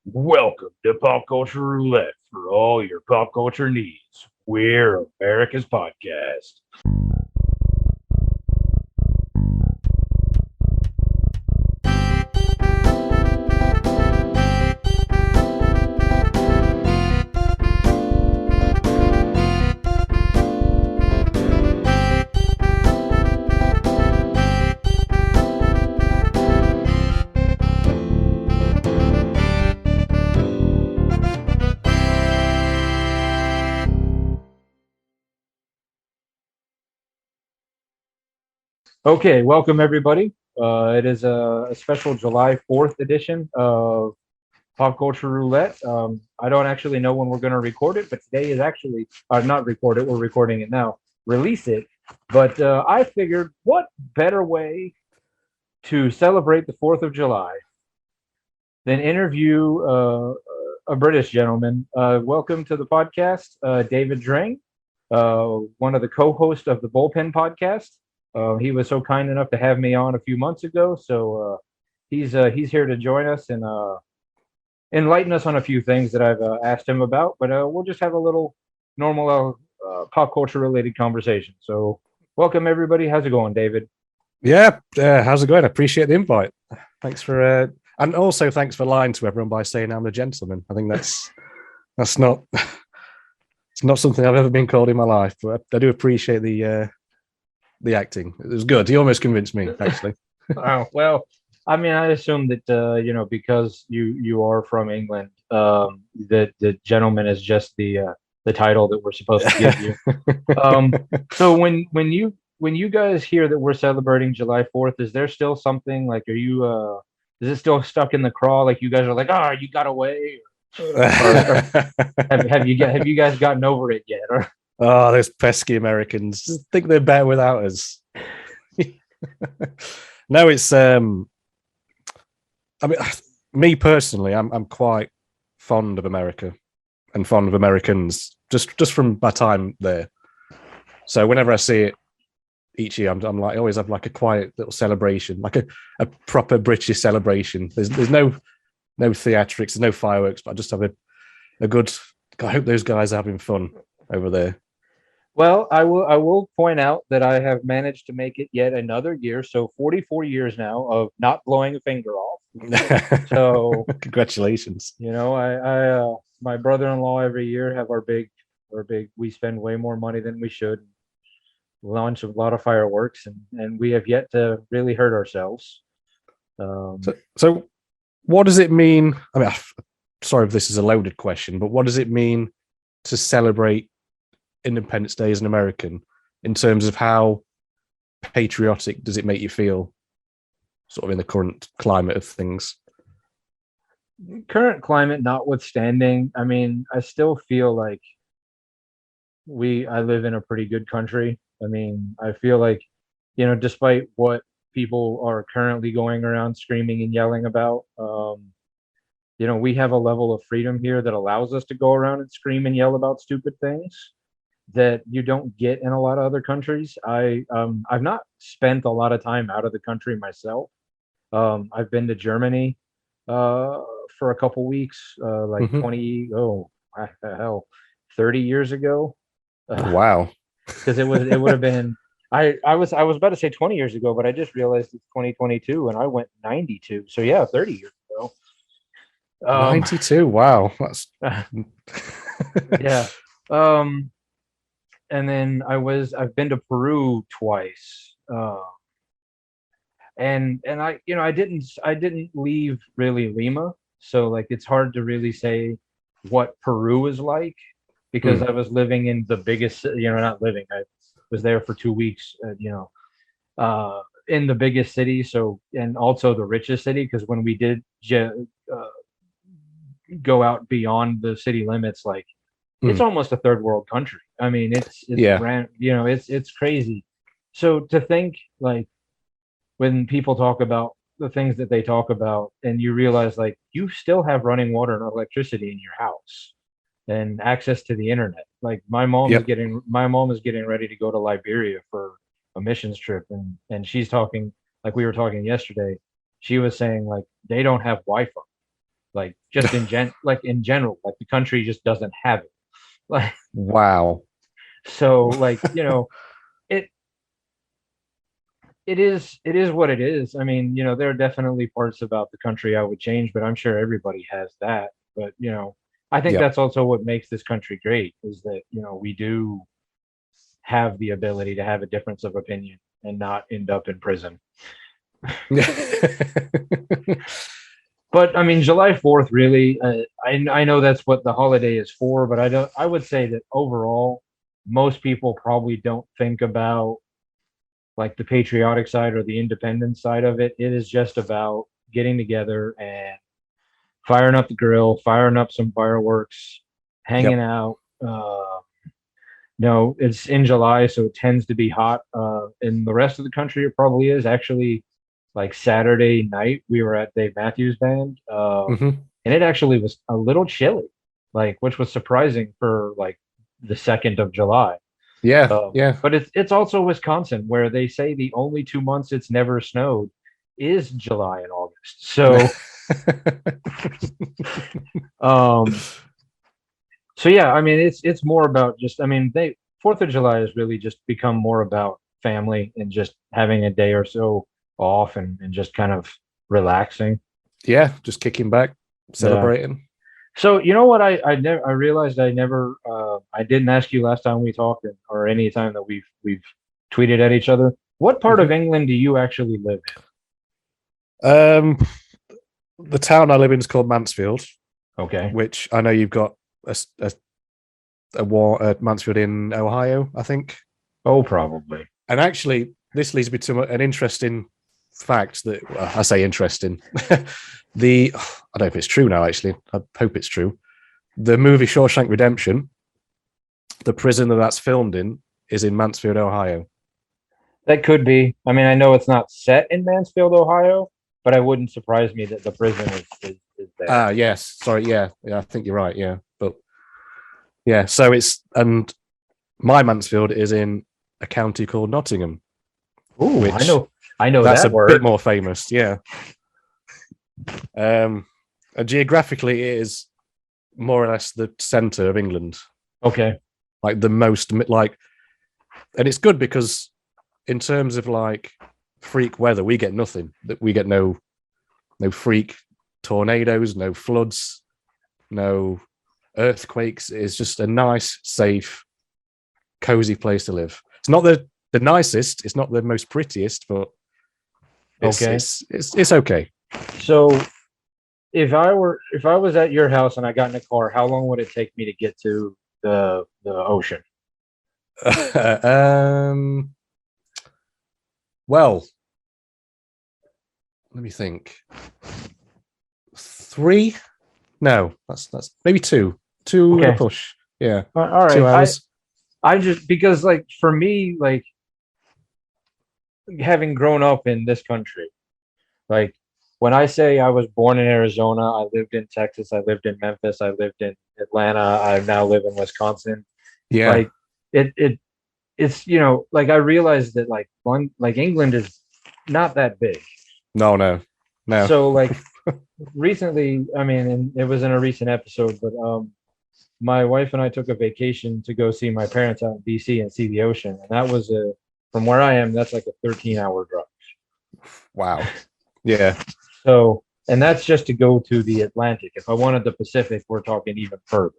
Welcome to Pop Culture Roulette for all your pop culture needs. We're America's podcast. Okay, welcome everybody. It is a special July 4th edition of Pop Culture Roulette. I don't actually know when we're going to record it, but today is actually, not record it, we're recording it now, release it. But I figured what better way to celebrate the 4th of July than interview a British gentleman. Welcome to the podcast, David Dring, one of the co-hosts of the Bullpen Podcast. He was so kind enough to have me on a few months ago, so he's here to join us and enlighten us on a few things that I've asked him about. But we'll just have a little normal pop culture related conversation. So welcome everybody. How's it going, David? Yeah, how's it going? I appreciate the invite. Thanks for and also thanks for lying to everyone by saying I'm a gentleman. I think that's not it's not something I've ever been called in my life, but I do appreciate the acting. It was good. He almost convinced me, actually. Oh, well, I mean, I assume that because you are from England, that the gentleman is just the title that we're supposed to give you. So when you guys hear that we're celebrating July 4th, is there still something like, are you is it still stuck in the craw? Like you guys are like, oh, you got away, or have you guys gotten over it yet? Or oh, those pesky Americans think they're better without us. No, it's I mean, me personally, I'm quite fond of America and fond of Americans just from my time there. So whenever I see it each year, I'm like, I always have like a quiet little celebration, like a proper British celebration. There's no theatrics, there's no fireworks, but I just have a good. I hope those guys are having fun over there. well, I will point out that I have managed to make it yet another year, so 44 years now of not blowing a finger off. So Congratulations. I my brother-in-law every year have our big. We spend way more money than we should. Launch a lot of fireworks, and we have yet to really hurt ourselves. So what does it mean? I mean, sorry if this is a loaded question, but what does it mean to celebrate Independence Day as an American in terms of how patriotic does it make you feel sort of in the current climate of things? Current climate notwithstanding, I mean, I still feel like I live in a pretty good country. I mean, I feel like, despite what people are currently going around screaming and yelling about, we have a level of freedom here that allows us to go around and scream and yell about stupid things that you don't get in a lot of other countries. I've not spent a lot of time out of the country myself. I've been to Germany for a couple weeks, like Mhm. 20, oh, what the hell, 30 years ago. Wow. Because it would have been I was about to say 20 years ago, but I just realized it's 2022 and I went 92. So yeah, 30 years ago. 92. Wow. That's Yeah. And then I've been to Peru twice. And I didn't leave really Lima. So like it's hard to really say what Peru is like because I was living in the biggest, not living. I was there for 2 weeks, in the biggest city. So, and also the richest city, because when we did go out beyond the city limits, like it's almost a third world country. I mean, it's Yeah. it's crazy. So to think like when people talk about the things that they talk about, and you realize like you still have running water and electricity in your house and access to the internet. Like my mom Yep. is getting ready to go to Liberia for a missions trip, and she's talking like we were talking yesterday. She was saying like they don't have Wi-Fi. like just in general, like the country just doesn't have it. Like Wow. so, like it it is what it is. I mean, there are definitely parts about the country I would change, but I'm sure everybody has that. But I think Yep. that's also what makes this country great is that we do have the ability to have a difference of opinion and not end up in prison. But I mean, July 4th, really, I know that's what the holiday is for, but I would say that overall, most people probably don't think about like the patriotic side or the independence side of it. It is just about getting together and firing up the grill, firing up some fireworks, hanging Yep. out. No, it's in July, so it tends to be hot. In the rest of the country, it probably is. Actually, like Saturday night, we were at Dave Matthews Band, Hmm. and it actually was a little chilly, like which was surprising for like the 2nd of July. Yeah. Yeah. But it's also Wisconsin, where they say the only 2 months it's never snowed is July and August. So, um, so yeah, I mean, it's more about just, I mean, they 4th of July has really just become more about family and just having a day or so off and just kind of relaxing. Yeah. Just kicking back, Yeah. celebrating. So you know what I realized I didn't ask you last time we talked or any time that we've tweeted at each other. What part of Mhm. England do you actually live Um, the town I live in is called Mansfield, in? Okay. which I know you've got a war at Mansfield in Ohio, I think. Oh, probably. And actually, this leads me to an interesting fact that I say interesting. I don't know if it's true now. Actually, I hope it's true. The movie Shawshank Redemption, the prison that's filmed in, is in Mansfield, Ohio. That could be. I mean, I know it's not set in Mansfield, Ohio, but it wouldn't surprise me that the prison is there. Ah, yes. Sorry. Yeah. Yeah. I think you're right. Yeah. But yeah. So and my Mansfield is in a county called Nottingham, Ooh, which I know that's a that bit word. more famous. Yeah. And geographically, it is more or less the center of England, Okay. like the most like, and it's good because in terms of like freak weather, we get nothing. That we get no freak tornadoes, no floods, no earthquakes. It's just a nice, safe, cozy place to live. It's not the nicest. It's not the most prettiest, but it's Okay. it's okay. So if I was at your house and I got in a car, how long would it take me to get to the ocean? um. Well, let me think. 3? No, that's maybe 2. 2 with a Okay. push. Yeah, All two right. hours. I just because like for me, like having grown up in this country, like when I say I was born in Arizona, I lived in Texas, I lived in Memphis, I lived in Atlanta, I now live in Wisconsin. Yeah. Like it's like I realized that like like England is not that big. No, no, no. So like recently, I mean, and it was in a recent episode, but my wife and I took a vacation to go see my parents out in DC and see the ocean, and that was from where I am, that's like a 13-hour drive. Wow. Yeah. So, and that's just to go to the Atlantic. If I wanted the Pacific, we're talking even further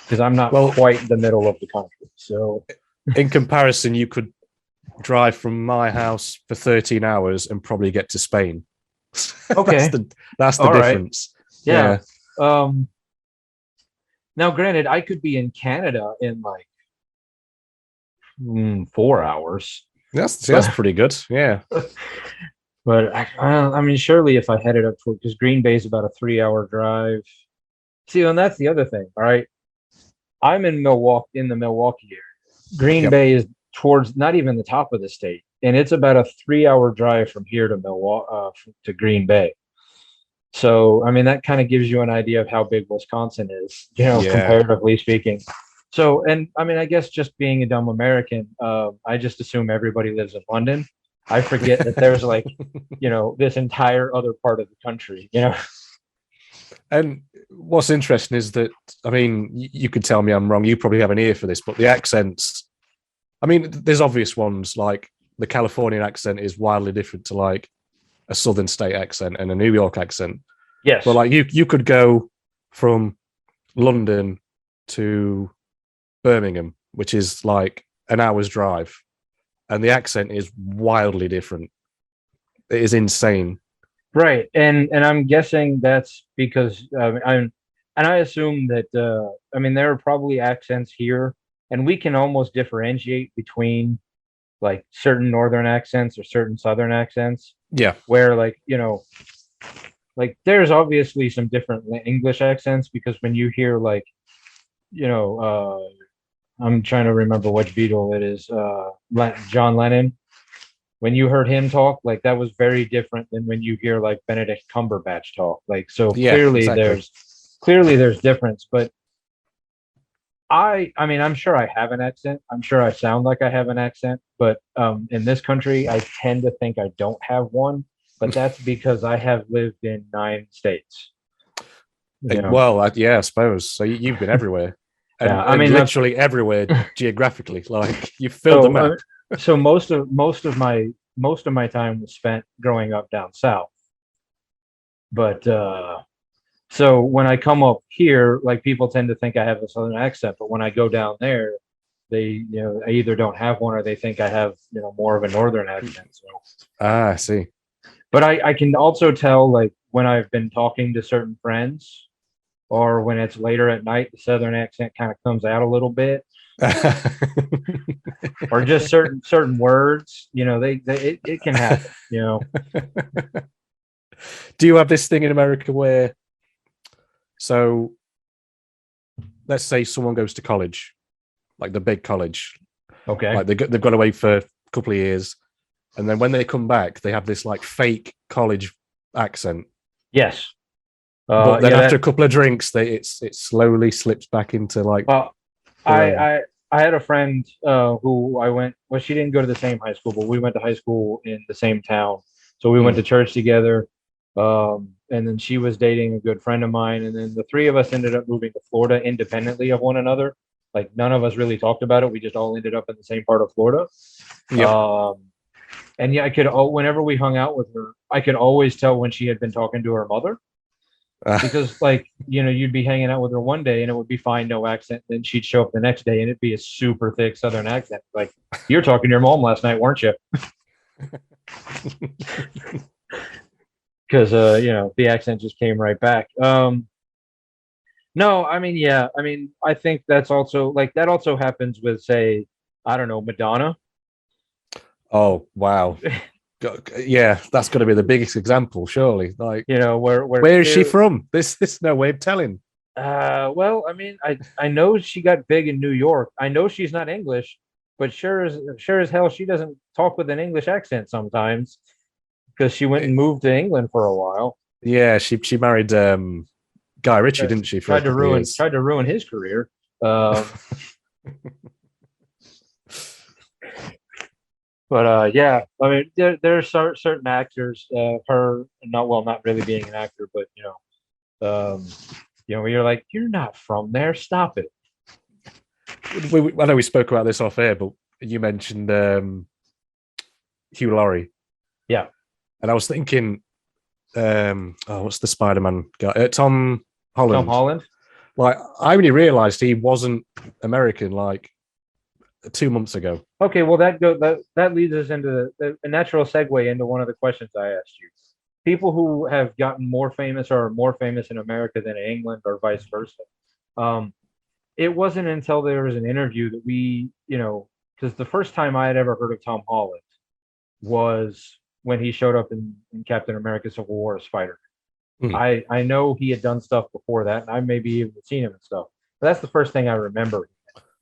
because I'm not Well, quite in the middle of the country. So, in comparison, you could drive from my house for 13 hours and probably get to Spain. okay, That's the all right, difference. yeah. Yeah. Now, granted, I could be in Canada in like 4 hours, That's but pretty good. Yeah. I mean, surely if I headed up toward because Green Bay is about a 3-hour drive. See, and that's the other thing. All right, I'm in the Milwaukee area. Green Yep. Bay is towards not even the top of the state, and it's about a 3-hour drive from here to Milwaukee to Green Bay. So, I mean, that kind of gives you an idea of how big Wisconsin is, Yeah. comparatively speaking. So, and I mean, I guess just being a dumb American, I just assume everybody lives in London. I forget that there's like, this entire other part of the country. And what's interesting is that, I mean, you could tell me I'm wrong. You probably have an ear for this, but the accents, I mean, there's obvious ones like the Californian accent is wildly different to like a Southern state accent and a New York accent. Yes. But like you could go from London to Birmingham, which is like an hour's drive, and the accent is wildly different. It is insane. Right, and I'm guessing that's because I assume that I mean there are probably accents here, and we can almost differentiate between like certain northern accents or certain southern accents, Yeah. where like like there's obviously some different English accents because when you hear like I'm trying to remember which Beatle it is, John Lennon. When you heard him talk, like that was very different than when you hear like Benedict Cumberbatch talk. Like so Yeah, clearly exactly. there's difference. But I mean I'm sure I have an accent. I'm sure I sound like I have an accent, but in this country I tend to think I don't have one. But that's because I have lived in 9 states. You know? Well, yeah, I suppose. So you've been everywhere, and, Yeah, I mean literally everywhere geographically. Like you filled the so map. so most of my time was spent growing up down south. But so when I come up here, like people tend to think I have a southern accent, but when I go down there, they I either don't have one or they think I have more of a northern accent. So, I see. but I can also tell like when I've been talking to certain friends or when it's later at night, the southern accent kind of comes out a little bit, or just certain words. It can happen. Do you have this thing in America where, so let's say someone goes to college, like the big college, Okay. like they've gone away for a couple of years, and then when they come back, they have this like fake college accent. Yes. But then after a couple of drinks, it slowly slips back into like. Well, I had a friend who I went. Well, she didn't go to the same high school, but we went to high school in the same town. So we went to church together. And then she was dating a good friend of mine, and then the 3 of us ended up moving to Florida independently of one another. Like none of us really talked about it. We just all ended up in the same part of Florida. Yep. And yeah, whenever we hung out with her, I could always tell when she had been talking to her mother. Because like you'd be hanging out with her one day and it would be fine, no accent, then she'd show up the next day and it'd be a super thick southern accent, like you're talking to your mom last night, weren't you? Because the accent just came right back. No, I mean, yeah, I mean, I think that's also like that also happens with, say, I don't know, Madonna. Oh wow. Yeah, that's going to be the biggest example, surely. Like, where is she from? This no way of telling. Well, I mean, I know she got big in New York. I know she's not English, but sure as hell she doesn't talk with an English accent sometimes because she went and moved to England for a while. Yeah, she married Guy Ritchie, didn't she? Tried to ruin his career. But yeah, I mean, there are certain actors, her not really being an actor, but where you're like, you're not from there, stop it. I know we spoke about this off air, but you mentioned Hugh Laurie. Yeah, and I was thinking, what's the Spider-Man guy? Tom Holland. Tom Holland. Like, I only realized he wasn't American like 2 months ago. Okay, well that leads us into a natural segue into one of the questions I asked you. People who have gotten more famous or are more famous in America than in England or vice versa. It wasn't until there was an interview that we, because the first time I had ever heard of Tom Holland was when he showed up in Captain America Civil War as Spider. I know he had done stuff before that, and I maybe even seen him and stuff. But that's the first thing I remember.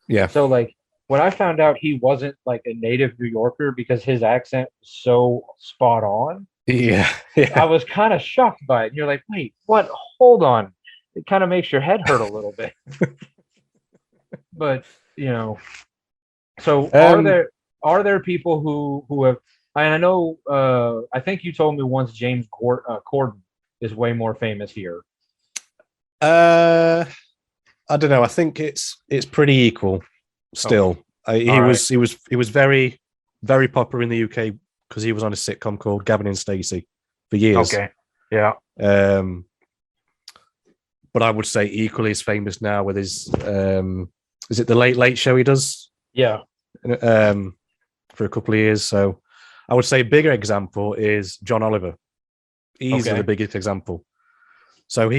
Yeah. So like when I found out he wasn't like a native New Yorker because his accent was so spot on. Yeah. I was kind of shocked by it. And you're like, wait, what? Hold on. It kind of makes your head hurt a little bit. But so are there people who have? I know. I think you told me once James Corden is way more famous here. I don't know. I think it's pretty equal still. He All was very, very popular in the UK because he was on a sitcom called Gavin and Stacey for years. Okay. Yeah. But I would say equally as famous now with his is it the Late Late Show he does? Yeah. For a couple of years. So I would say a bigger example is John Oliver. Easily the biggest example. So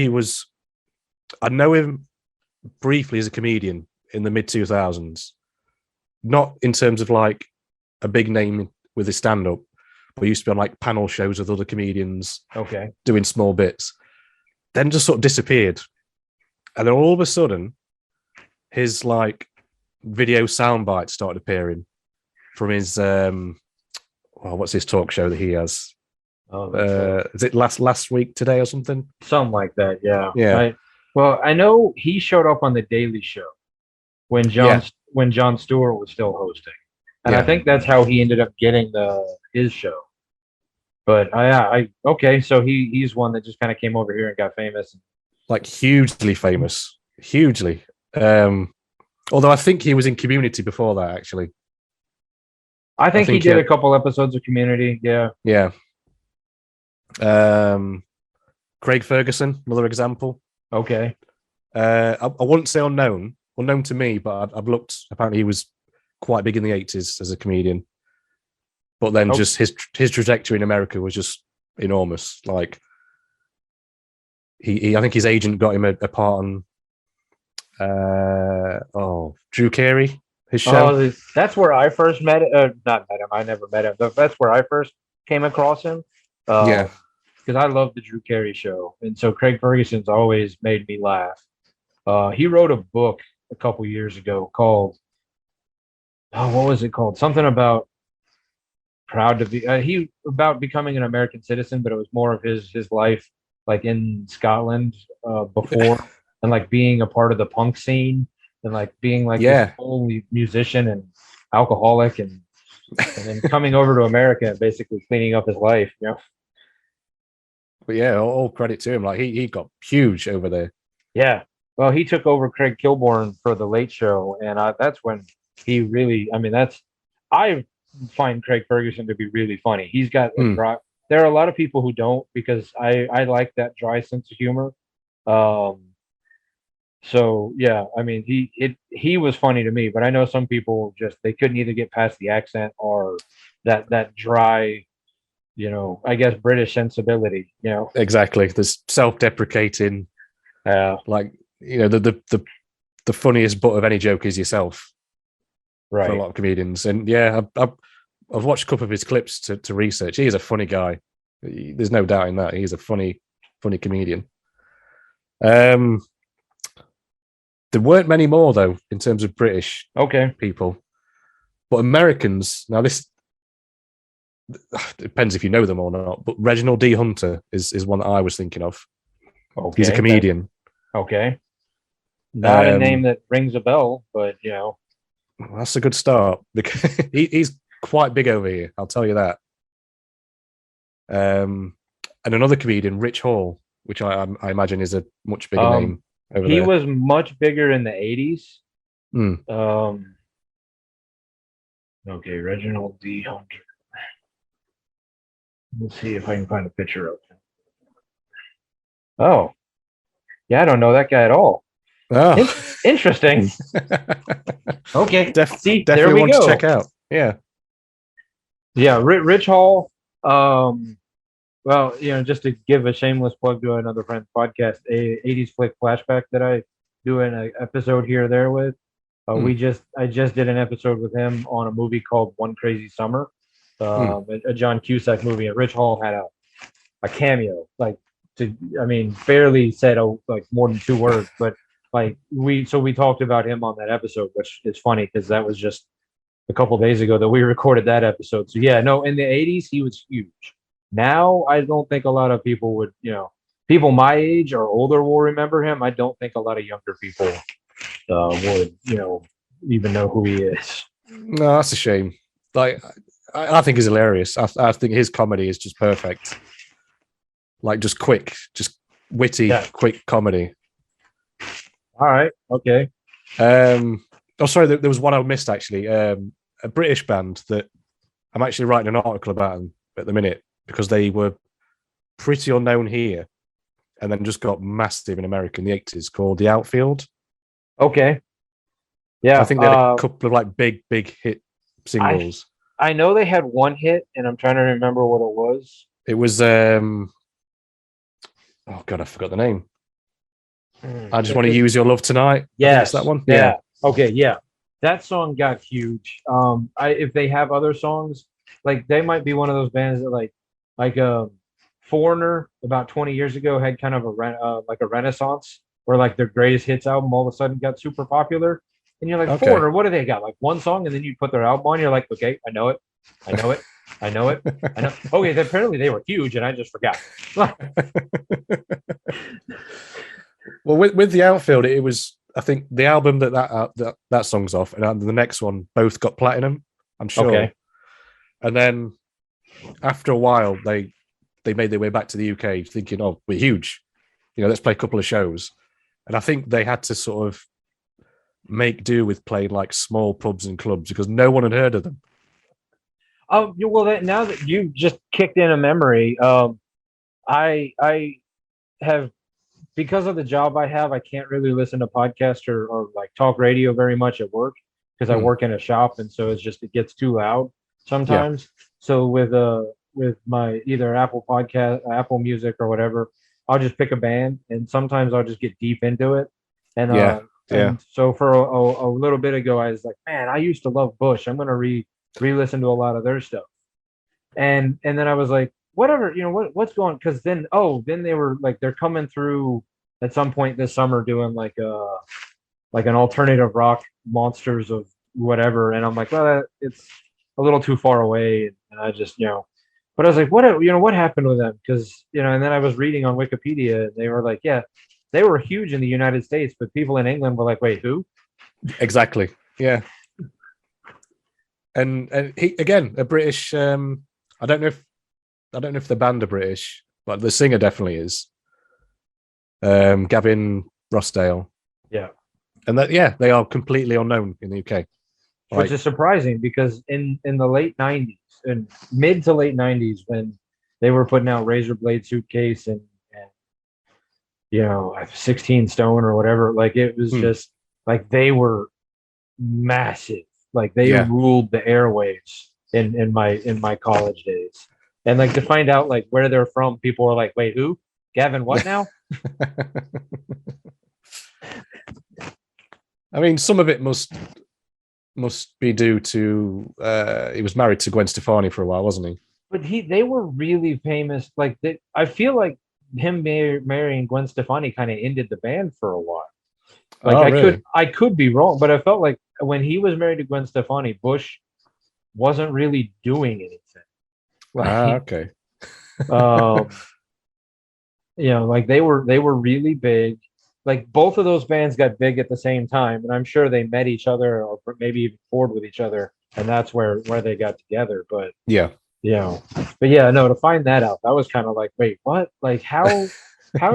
I know him briefly as a comedian in the mid 2000s, not in terms of like a big name with his stand up, but he used to be on like panel shows with other comedians, doing small bits. Then just sort of disappeared, and then all of a sudden, his like video sound bites started appearing from his what's his talk show that he has? Is it last week today or something? Something like that. Yeah. Yeah. I know he showed up on the Daily Show when Jon Stewart was still hosting, and I think that's how he ended up getting his show. But so he's one that just kind of came over here and got famous, like hugely famous, hugely. Although I think he was in Community before that, actually. I think he did a couple episodes of Community. Yeah. Yeah. Craig Ferguson, another example. Okay. I wouldn't say unknown to me, but I've looked. Apparently, he was quite big in the 80s as a comedian. But then just his trajectory in America was just enormous. Like I think his agent got him a part on Drew Carey, his show. That's where I first met not met him. I never met him. That's where I first came across him. Because I love the Drew Carey show, and so Craig Ferguson's always made me laugh. He wrote a book a couple years ago called what was it called? Something about proud to be about becoming an American citizen, but it was more of his life like in Scotland before and like being a part of the punk scene and like being like this whole musician and alcoholic and then coming over to America and basically cleaning up his life, you know. But yeah, all credit to him. Like he got huge over there. Yeah. Well, he took over Craig Kilborn for the Late Show, and that's when he really. I mean, I find Craig Ferguson to be really funny. He's got a dry. There are a lot of people who don't because I like that dry sense of humor. So yeah, I mean, he was funny to me, but I know some people they couldn't either get past the accent or that dry, you know, I guess British sensibility, you know. Exactly. There's self-deprecating, like, you know, the funniest butt of any joke is yourself. Right. For a lot of comedians. And yeah, I've watched a couple of his clips to research. He is a funny guy. There's no doubt in that. He's a funny comedian. There weren't many more though, in terms of British people. But Americans, now this depends if you know them or not, but Reginald D. Hunter is one that I was thinking of. He's a comedian. Okay. Not a name that rings a bell, but you know. That's a good start because he's quite big over here. I'll tell you that. And another comedian, Rich Hall, which I imagine is a much bigger name over there. He was much bigger in the 80s. Okay, Reginald D. Hunter. Let's see if I can find a picture of him. Oh, yeah, I don't know that guy at all. Oh, interesting. Okay, definitely there we want go. To check out. Yeah, Rich Hall. Well, you know, just to give a shameless plug to another friend's podcast, a 80s flick flashback that I do an episode here or there with. I just did an episode with him on a movie called One Crazy Summer, a John Cusack movie, and Rich Hall had a cameo, barely said like more than 2 words, but like we talked about him on that episode, which is funny because that was just a couple days ago that we recorded that episode. So yeah, no, in the 80s he was huge. Now I don't think a lot of people would, you know, people my age or older will remember him. I don't think a lot of younger people would, you know, even know who he is. No, that's a shame. Like I think he's hilarious. I think his comedy is just perfect. Like just quick, just witty, quick comedy. All right. Okay. Oh, sorry, there was one I missed actually. A British band that I'm actually writing an article about them at the minute because they were pretty unknown here and then just got massive in America in the 80s called The Outfield. Okay. So I Yeah. think they had a couple of like big hit I singles. I know they had one hit, and I'm trying to remember what it was. It was oh god, I forgot the name. I just want to use your love tonight. Yes, It's that one. Yeah. Okay. Yeah. That song got huge. If they have other songs, like they might be one of those bands that like Foreigner about 20 years ago had kind of like a renaissance where like their greatest hits album all of a sudden got super popular. And you're like, Okay. Foreigner, what do they got? Like one song, and then you put their album on, you're like, okay, I know it. I know it. I know it. I know. Okay, apparently they were huge, and I just forgot. Well, with the Outfield, it was I think the album that song's off, and the next one both got platinum. I'm sure. Okay. And then after a while, they made their way back to the UK, thinking, "Oh, we're huge, let's play a couple of shows." And I think they had to sort of make do with playing like small pubs and clubs because no one had heard of them. Oh, well, now that you just kicked in a memory, I have, because of the job I have, I can't really listen to podcasts or like talk radio very much at work because I work in a shop, and so it gets too loud sometimes. So with my either Apple Podcast, Apple Music, or whatever, I'll just pick a band, and sometimes I'll just get deep into it. And and so for a little bit ago, I was like, man, I used to love Bush. I'm gonna re-listen to a lot of their stuff. And then I was like, whatever, what's going, because then they were like, they're coming through at some point this summer doing like an alternative rock monsters of whatever. And I'm like, well, it's a little too far away. And I just, but I was like, what happened with them? Because, and then I was reading on Wikipedia, and they were like, yeah, they were huge in the United States, but people in England were like, wait, who? Exactly. Yeah. And he again, a British. I don't know if the band are British, but the singer definitely is. Gavin Rossdale. Yeah. And they are completely unknown in the UK. Which is surprising because in the late 90s and mid to late 90s, when they were putting out Razor Blade Suitcase and 16 Stone or whatever, like it was just like they were massive. Like they ruled the airwaves in my college days. And like to find out like where they're from, people were like, wait, who? Gavin, what now? I mean, some of it must be due to he was married to Gwen Stefani for a while, wasn't he? But they were really famous. Like I feel like him marrying Gwen Stefani kind of ended the band for a while. Like really? I could be wrong, but I felt like when he was married to Gwen Stefani, Bush wasn't really doing anything. Like, okay. Like they were really big. Like both of those bands got big at the same time, and I'm sure they met each other or maybe even toured with each other, and that's where they got together. But no, to find that out, that was kind of like, wait, what? Like how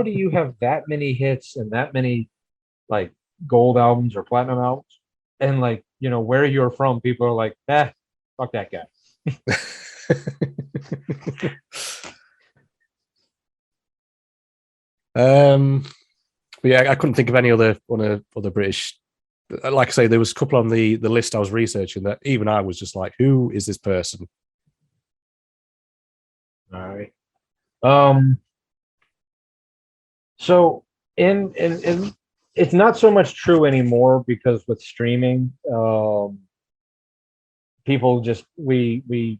do you have that many hits and that many like gold albums or platinum albums, and like where you're from, people are like, fuck that guy. I couldn't think of any other British. Like I say, there was a couple on the list I was researching that even I was just like, who is this person? All right. So in it's not so much true anymore because with streaming, people just we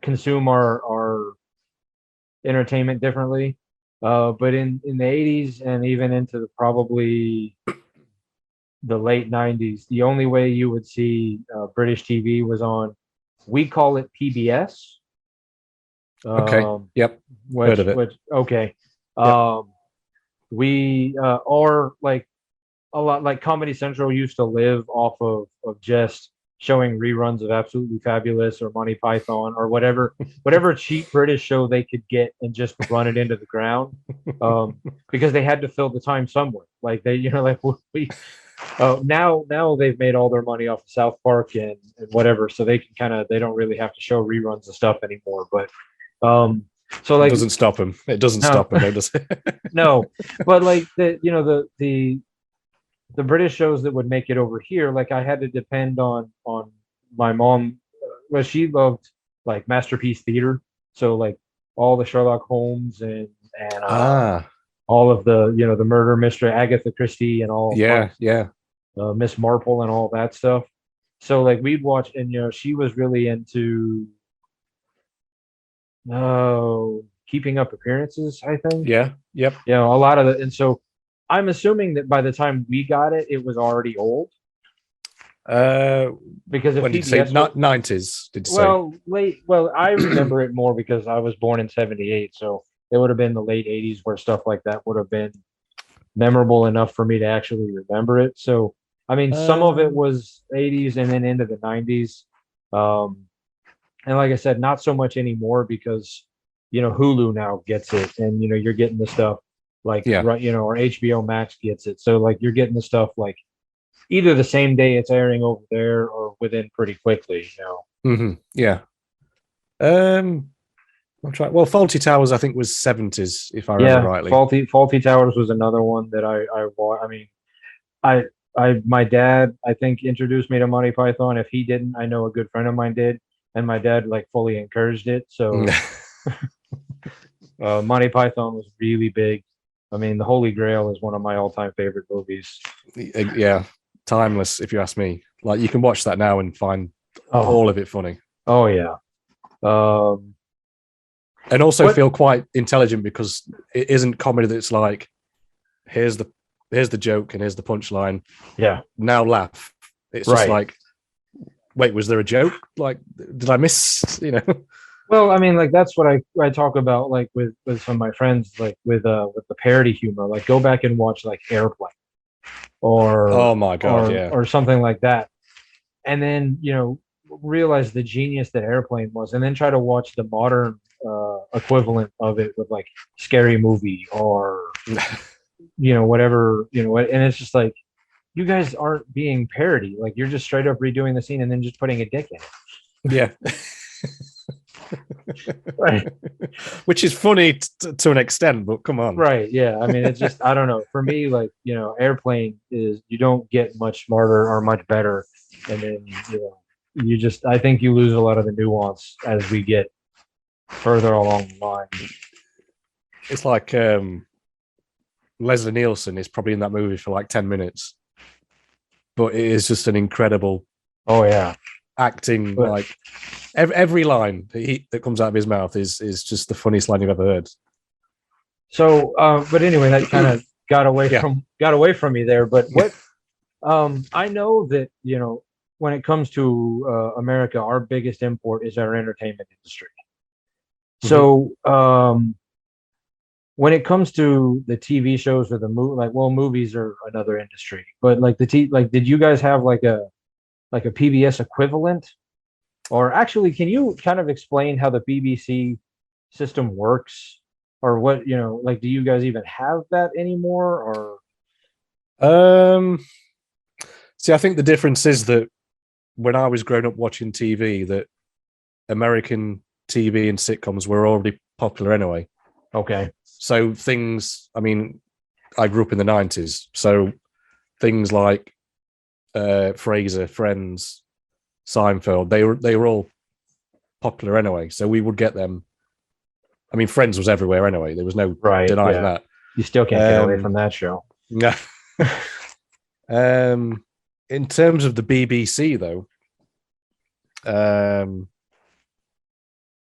consume our entertainment differently. But in the 80s and even into probably the late 90s, the only way you would see British TV was on, we call it PBS. Okay. Yep. Heard of it. Okay. Yep. We or like a lot like Comedy Central used to live off of just showing reruns of Absolutely Fabulous or Monty Python or whatever cheap British show they could get and just run it into the ground, because they had to fill the time somewhere. Like they, like we now they've made all their money off of South Park and whatever, so they can they don't really have to show reruns of stuff anymore. But so like it doesn't stop them. It doesn't stop them, does it? no, but like the British shows that would make it over here, like I had to depend on my mom. Well, she loved like Masterpiece Theater, so like all the Sherlock Holmes and all of the murder mystery, Agatha Christie and all. Yeah. Miss Marple and all that stuff. So like we'd watch, and she was really into Keeping Up Appearances, I think. Yeah. Yep. A lot of the, and so I'm assuming that by the time we got it, it was already old. Because if when did you say 90s? Did you say? Late. Well, I remember it more because I was born in '78, so it would have been the late '80s where stuff like that would have been memorable enough for me to actually remember it. So I mean, some of it was '80s and then into the '90s, and like I said, not so much anymore because Hulu now gets it, and you're getting the stuff like right, or HBO Max gets it. So like you're getting the stuff like either the same day it's airing over there or within pretty quickly. Yeah. I'm trying. Well, Faulty Towers, I think, was '70s, if I remember rightly. Faulty Towers was another one that I mean, my dad, I think, introduced me to Monty Python. If he didn't, I know a good friend of mine did, and my dad like fully encouraged it. So Monty Python was really big. I mean, The Holy Grail is one of my all-time favorite movies. Yeah, timeless, if you ask me. Like you can watch that now and find all of it funny. Oh yeah. And also feel quite intelligent because it isn't comedy that's like, here's the joke and here's the punchline. Yeah. Now laugh. It's just like, wait, was there a joke? Like, did I miss? Well, I mean, like that's what I talk about, like with some of my friends, like with the parody humor. Like, go back and watch like Airplane, or oh my god, or something like that, and then realize the genius that Airplane was, and then try to watch the modern equivalent of it with like Scary Movie or whatever, and it's just like, you guys aren't being parody, like you're just straight up redoing the scene and then just putting a dick in it. Yeah. Right. Which is funny to an extent, but come on. Right. Yeah. I mean, it's just, I don't know. For me, like, Airplane is, you don't get much smarter or much better. And then, you just, I think you lose a lot of the nuance as we get further along the line. It's like Leslie Nielsen is probably in that movie for like 10 minutes, but it is just an incredible acting. But, like every line that comes out of his mouth is just the funniest line you've ever heard. So but anyway, that kind of got away from me there. But what I know that when it comes to America, our biggest import is our entertainment industry. So when it comes to the TV shows or the movies are another industry, but like did you guys have like a PBS equivalent? Or actually, can you kind of explain how the BBC system works, or what, like, do you guys even have that anymore? Or see, I think the difference is that when I was growing up watching TV, that American TV and sitcoms were already popular anyway. Okay. So things, I mean, I grew up in the 90s, so things like Frasier, Friends, Seinfeld, they were all popular anyway. So we would get them. I mean, Friends was everywhere anyway. There was no denying that. You still can't get away from that show. Yeah. In terms of the BBC, though,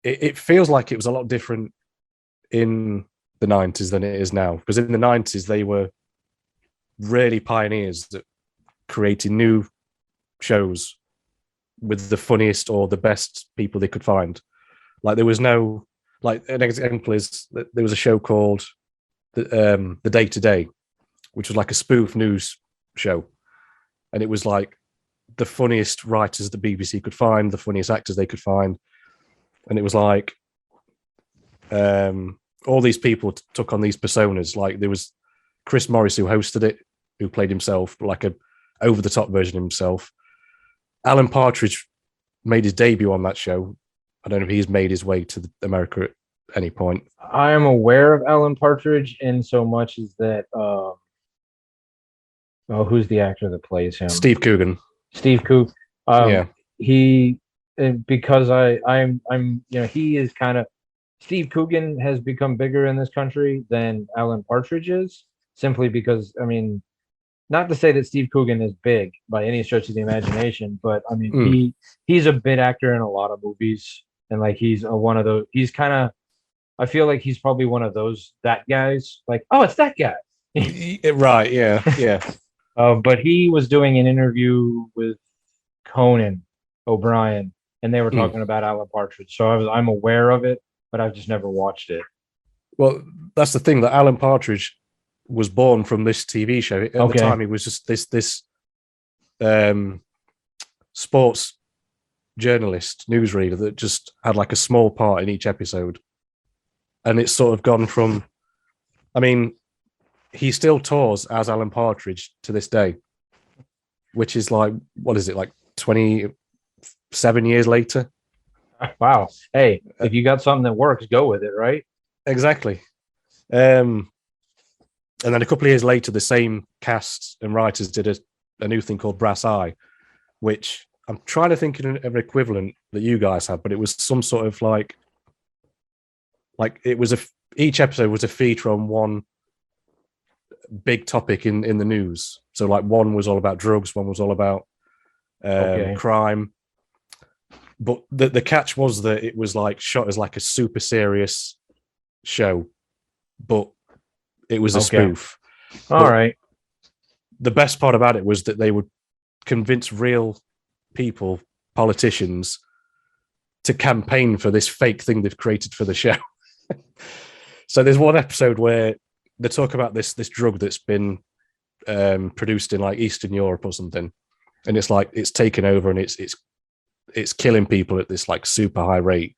it feels like it was a lot different in the 90s than it is now. Because in the 90s, they were really pioneers that created new shows with the funniest or the best people they could find. Like there was no, like an example is that there was a show called the Day to Day, which was like a spoof news show, and it was like the funniest writers the BBC could find, the funniest actors they could find. And it was like all these people took on these personas. Like there was Chris Morris who hosted it, who played himself, like a over-the-top version of himself. Alan Partridge made his debut on that show. I don't know if he's made his way to America at any point. I am aware of Alan Partridge in so much as that. Who's the actor that plays him? Steve Coogan. Steve Coop. Yeah. He, because I'm he is kind of, Steve Coogan has become bigger in this country than Alan Partridge is, simply because, I mean, not to say that Steve Coogan is big by any stretch of the imagination, but I mean, he's a bit actor in a lot of movies, and like he's one of those. He's kind of, I feel like he's probably one of those that guys. Like, oh, it's that guy. Right? Yeah. But he was doing an interview with Conan O'Brien, and they were talking about Alan Partridge. So I'm aware of it, but I've just never watched it. Well, that's the thing, that Alan Partridge was born from this TV show. At the time, he was just this sports journalist, newsreader that just had like a small part in each episode. And it's sort of gone from, I mean, he still tours as Alan Partridge to this day, which is like, what is it, like 27 years later? Wow. Hey, if you got something that works, go with it, right? Exactly. And then a couple of years later, the same cast and writers did a new thing called Brass Eye, which I'm trying to think of an equivalent that you guys had, but it was some sort of like it was each episode was a feature on one big topic in the news. So like one was all about drugs, one was all about crime. But the catch was that it was like shot as like a super serious show, but it was a spoof. All right. The best part about it was that they would convince real people, politicians, to campaign for this fake thing they've created for the show. So there's one episode where they talk about this drug that's been produced in like Eastern Europe or something, and it's like it's taken over and it's killing people at this like super high rate.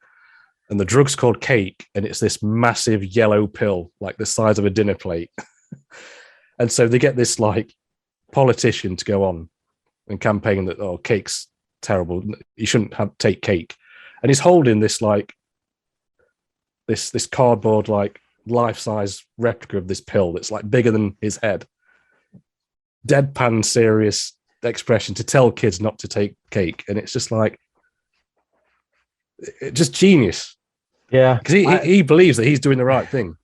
And the drug's called cake, and it's this massive yellow pill, like the size of a dinner plate. And so they get this like politician to go on and campaign that, oh, cake's terrible, you shouldn't take cake. And he's holding this like this cardboard like life-size replica of this pill that's like bigger than his head. Deadpan serious expression to tell kids not to take cake, and it's just like just genius. Yeah, because he believes that he's doing the right thing.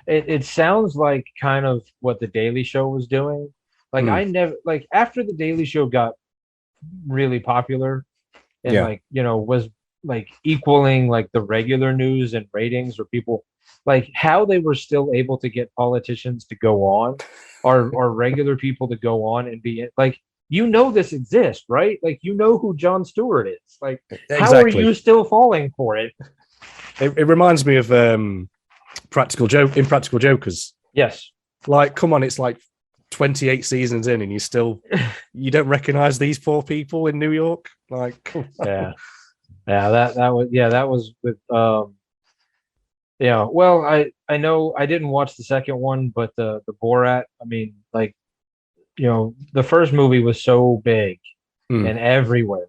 It sounds like kind of what the Daily Show was doing. Like I never, like after the Daily Show got really popular and like, you know, was like equaling like the regular news and ratings, or people like how they were still able to get politicians to go on or regular people to go on and be like, you know, this exists, right? Like, you know who Jon Stewart is. Like, how are you still falling for it? It reminds me of Impractical Jokers. Yes. Like, come on, it's like 28 seasons in and you don't recognize these poor people in New York. Like, yeah, that was with yeah. Well, I know I didn't watch the second one, but the Borat, I mean, like, you know, the first movie was so big and everywhere.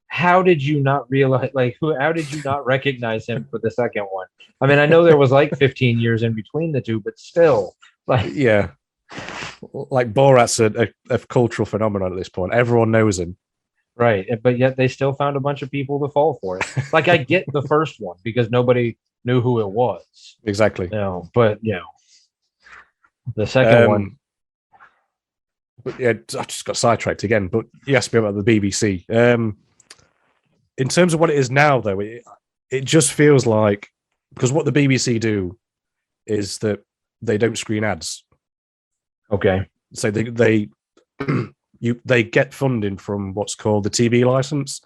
How did you not realize, like, how did you not recognize him for the second one? I mean, I know there was like 15 years in between the two, but still, like, yeah, like Borat's a cultural phenomenon at this point. Everyone knows him. Right. But yet they still found a bunch of people to fall for it. Like, I get the first one because nobody knew who it was. Exactly. You know, but, you know, the second one. But yeah, I just got sidetracked again. But you asked me about the BBC. In terms of what it is now, though, it just feels like, because what the BBC do is that they don't screen ads. Okay. So they get funding from what's called the TV license,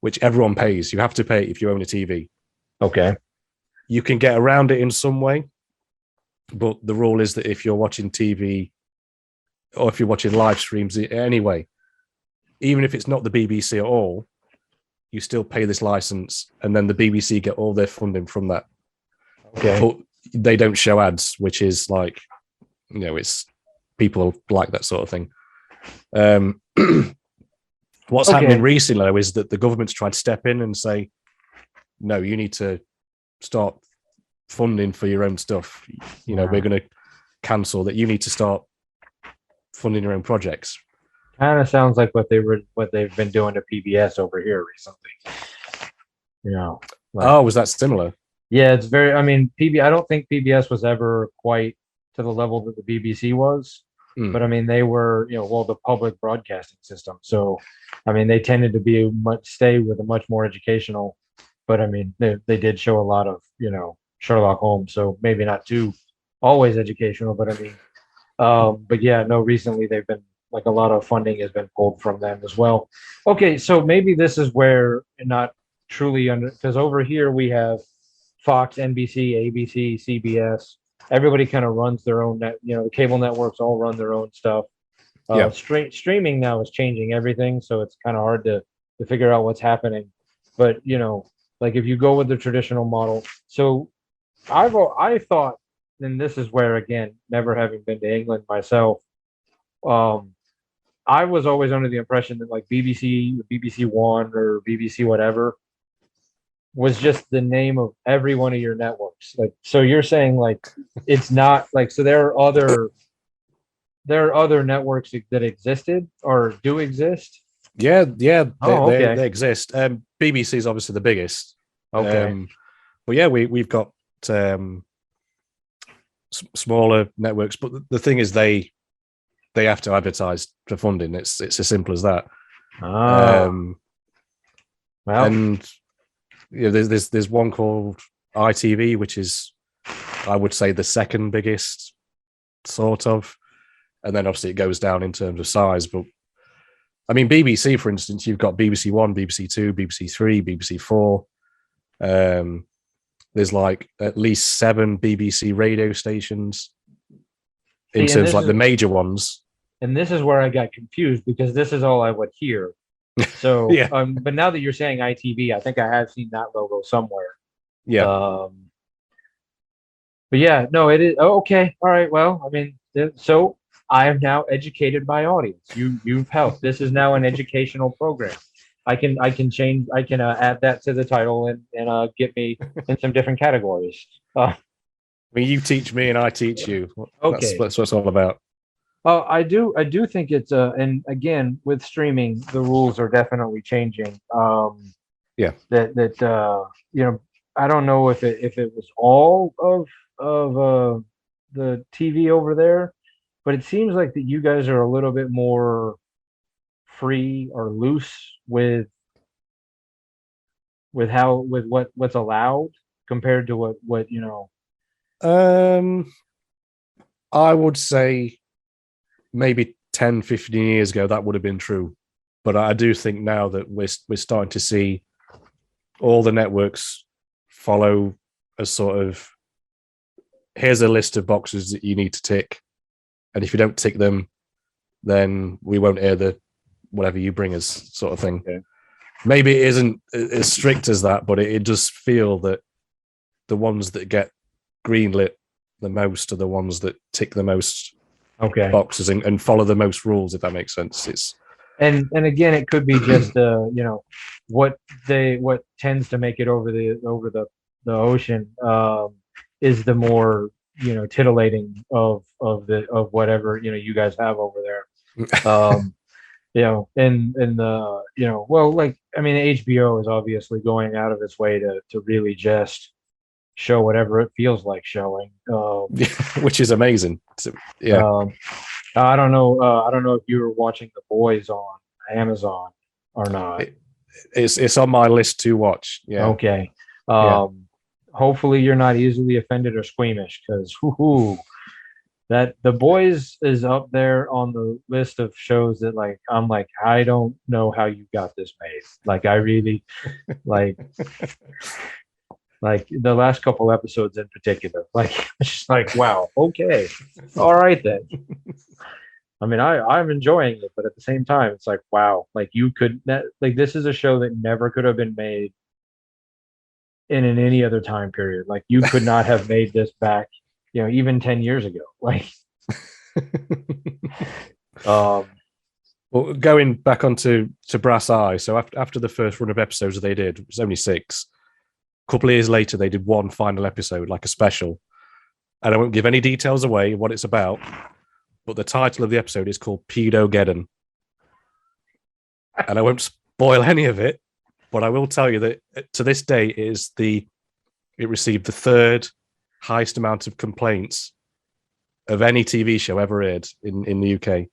which everyone pays. You have to pay it if you own a TV. Okay. You can get around it in some way, but the rule is that if you're watching TV or if you're watching live streams anyway, even if it's not the BBC at all, you still pay this license, and then the BBC get all their funding from that. Okay. But they don't show ads, which is like, it's people like that sort of thing. What's happening recently, though, is that the government's tried to step in and say, no, you need to start funding for your own stuff. We're going to cancel that. You need to start funding your own projects. Kind of sounds like what they've been doing to PBS over here recently. Was that similar? Yeah, it's very. I mean, I don't think PBS was ever quite to the level that the BBC was, but I mean, they were, the public broadcasting system. So, I mean, they tended to stay with a much more educational. But I mean, they did show a lot of, Sherlock Holmes. So maybe not too always educational, but I mean, but yeah, no. Recently, they've been like a lot of funding has been pulled from them as well. Okay, so maybe this is where not truly because over here we have Fox, NBC, ABC, CBS. Everybody kind of runs their own net. The cable networks all run their own stuff. Streaming now is changing everything, so it's kind of hard to figure out what's happening. But like if you go with the traditional model, so I thought, and this is where again, never having been to England myself, I was always under the impression that like BBC One or BBC whatever was just the name of every one of your networks. Like, so you're saying like it's not like, so there are other networks that existed or do exist. Yeah, they exist. BBC is obviously the biggest. Okay, but yeah, we've got smaller networks, but the thing is they have to advertise for funding. It's as simple as that. Well, and there's one called ITV, which is, I would say, the second biggest, sort of, and then obviously it goes down in terms of size. But I mean, BBC, for instance, you've got BBC One, BBC Two, BBC Three, BBC Four. There's like at least 7 BBC radio stations in terms of like the major ones. And this is where I got confused because this is all I would hear. So, yeah. But now that you're saying ITV, I think I have seen that logo somewhere. Yeah. But yeah, no, it is. Oh, okay. All right. Well, I mean, so I am now educated by audience. You've helped. This is now an educational program. I can add that to the title and get me in some different categories. I mean, you teach me and I teach you. Okay. That's what it's all about. I do think it's and again with streaming the rules are definitely changing. I don't know if it was all of the TV over there, but it seems like that you guys are a little bit more free or loose with what's allowed compared to what I would say maybe 10, 15 years ago that would have been true, but I do think now that we're starting to see all the networks follow a sort of, here's a list of boxes that you need to tick, and if you don't tick them, then we won't air the whatever you bring us, sort of thing. Okay. Maybe it isn't as strict as that, but it does feel that the ones that get greenlit the most are the ones that tick the most boxes and follow the most rules, if that makes sense. It's and again, it could be just what tends to make it over the ocean is the more titillating of whatever you guys have over there. Well, like, I mean, HBO is obviously going out of its way to really just show whatever it feels like showing, which is amazing. So, yeah. I don't know if you were watching The Boys on Amazon or not. It's on my list to watch. Yeah. Okay. Hopefully you're not easily offended or squeamish, because that The Boys is up there on the list of shows that I'm like, I don't know how you got this made. Like, I really like the last couple episodes in particular. Like, it's just like, wow, okay, all right then. I mean, I'm enjoying it, but at the same time, it's like, wow, like you could like this is a show that never could have been made in any other time period. Like you could not have made this back, even 10 years ago. Like, um, Well, going back onto Brass Eye, so after the first run of episodes they did, it was only 6. A couple of years later, they did one final episode, like a special. And I won't give any details away what it's about, but the title of the episode is called Pedo-geddon. And I won't spoil any of it, but I will tell you that to this day it received the 3rd highest amount of complaints of any TV show ever aired in the UK.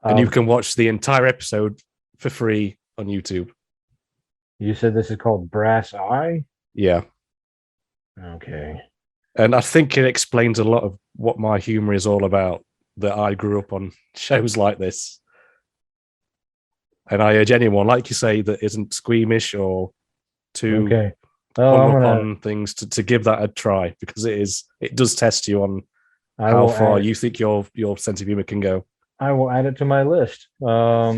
And you can watch the entire episode for free on YouTube. You said this is called Brass Eye? Yeah. Okay. And I think it explains a lot of what my humor is all about, that I grew up on shows like this. And I urge anyone, like you say, that isn't squeamish or too hung up on things to give that a try, because it does test you on how far you think your sense of humor can go. I will add it to my list. Oh,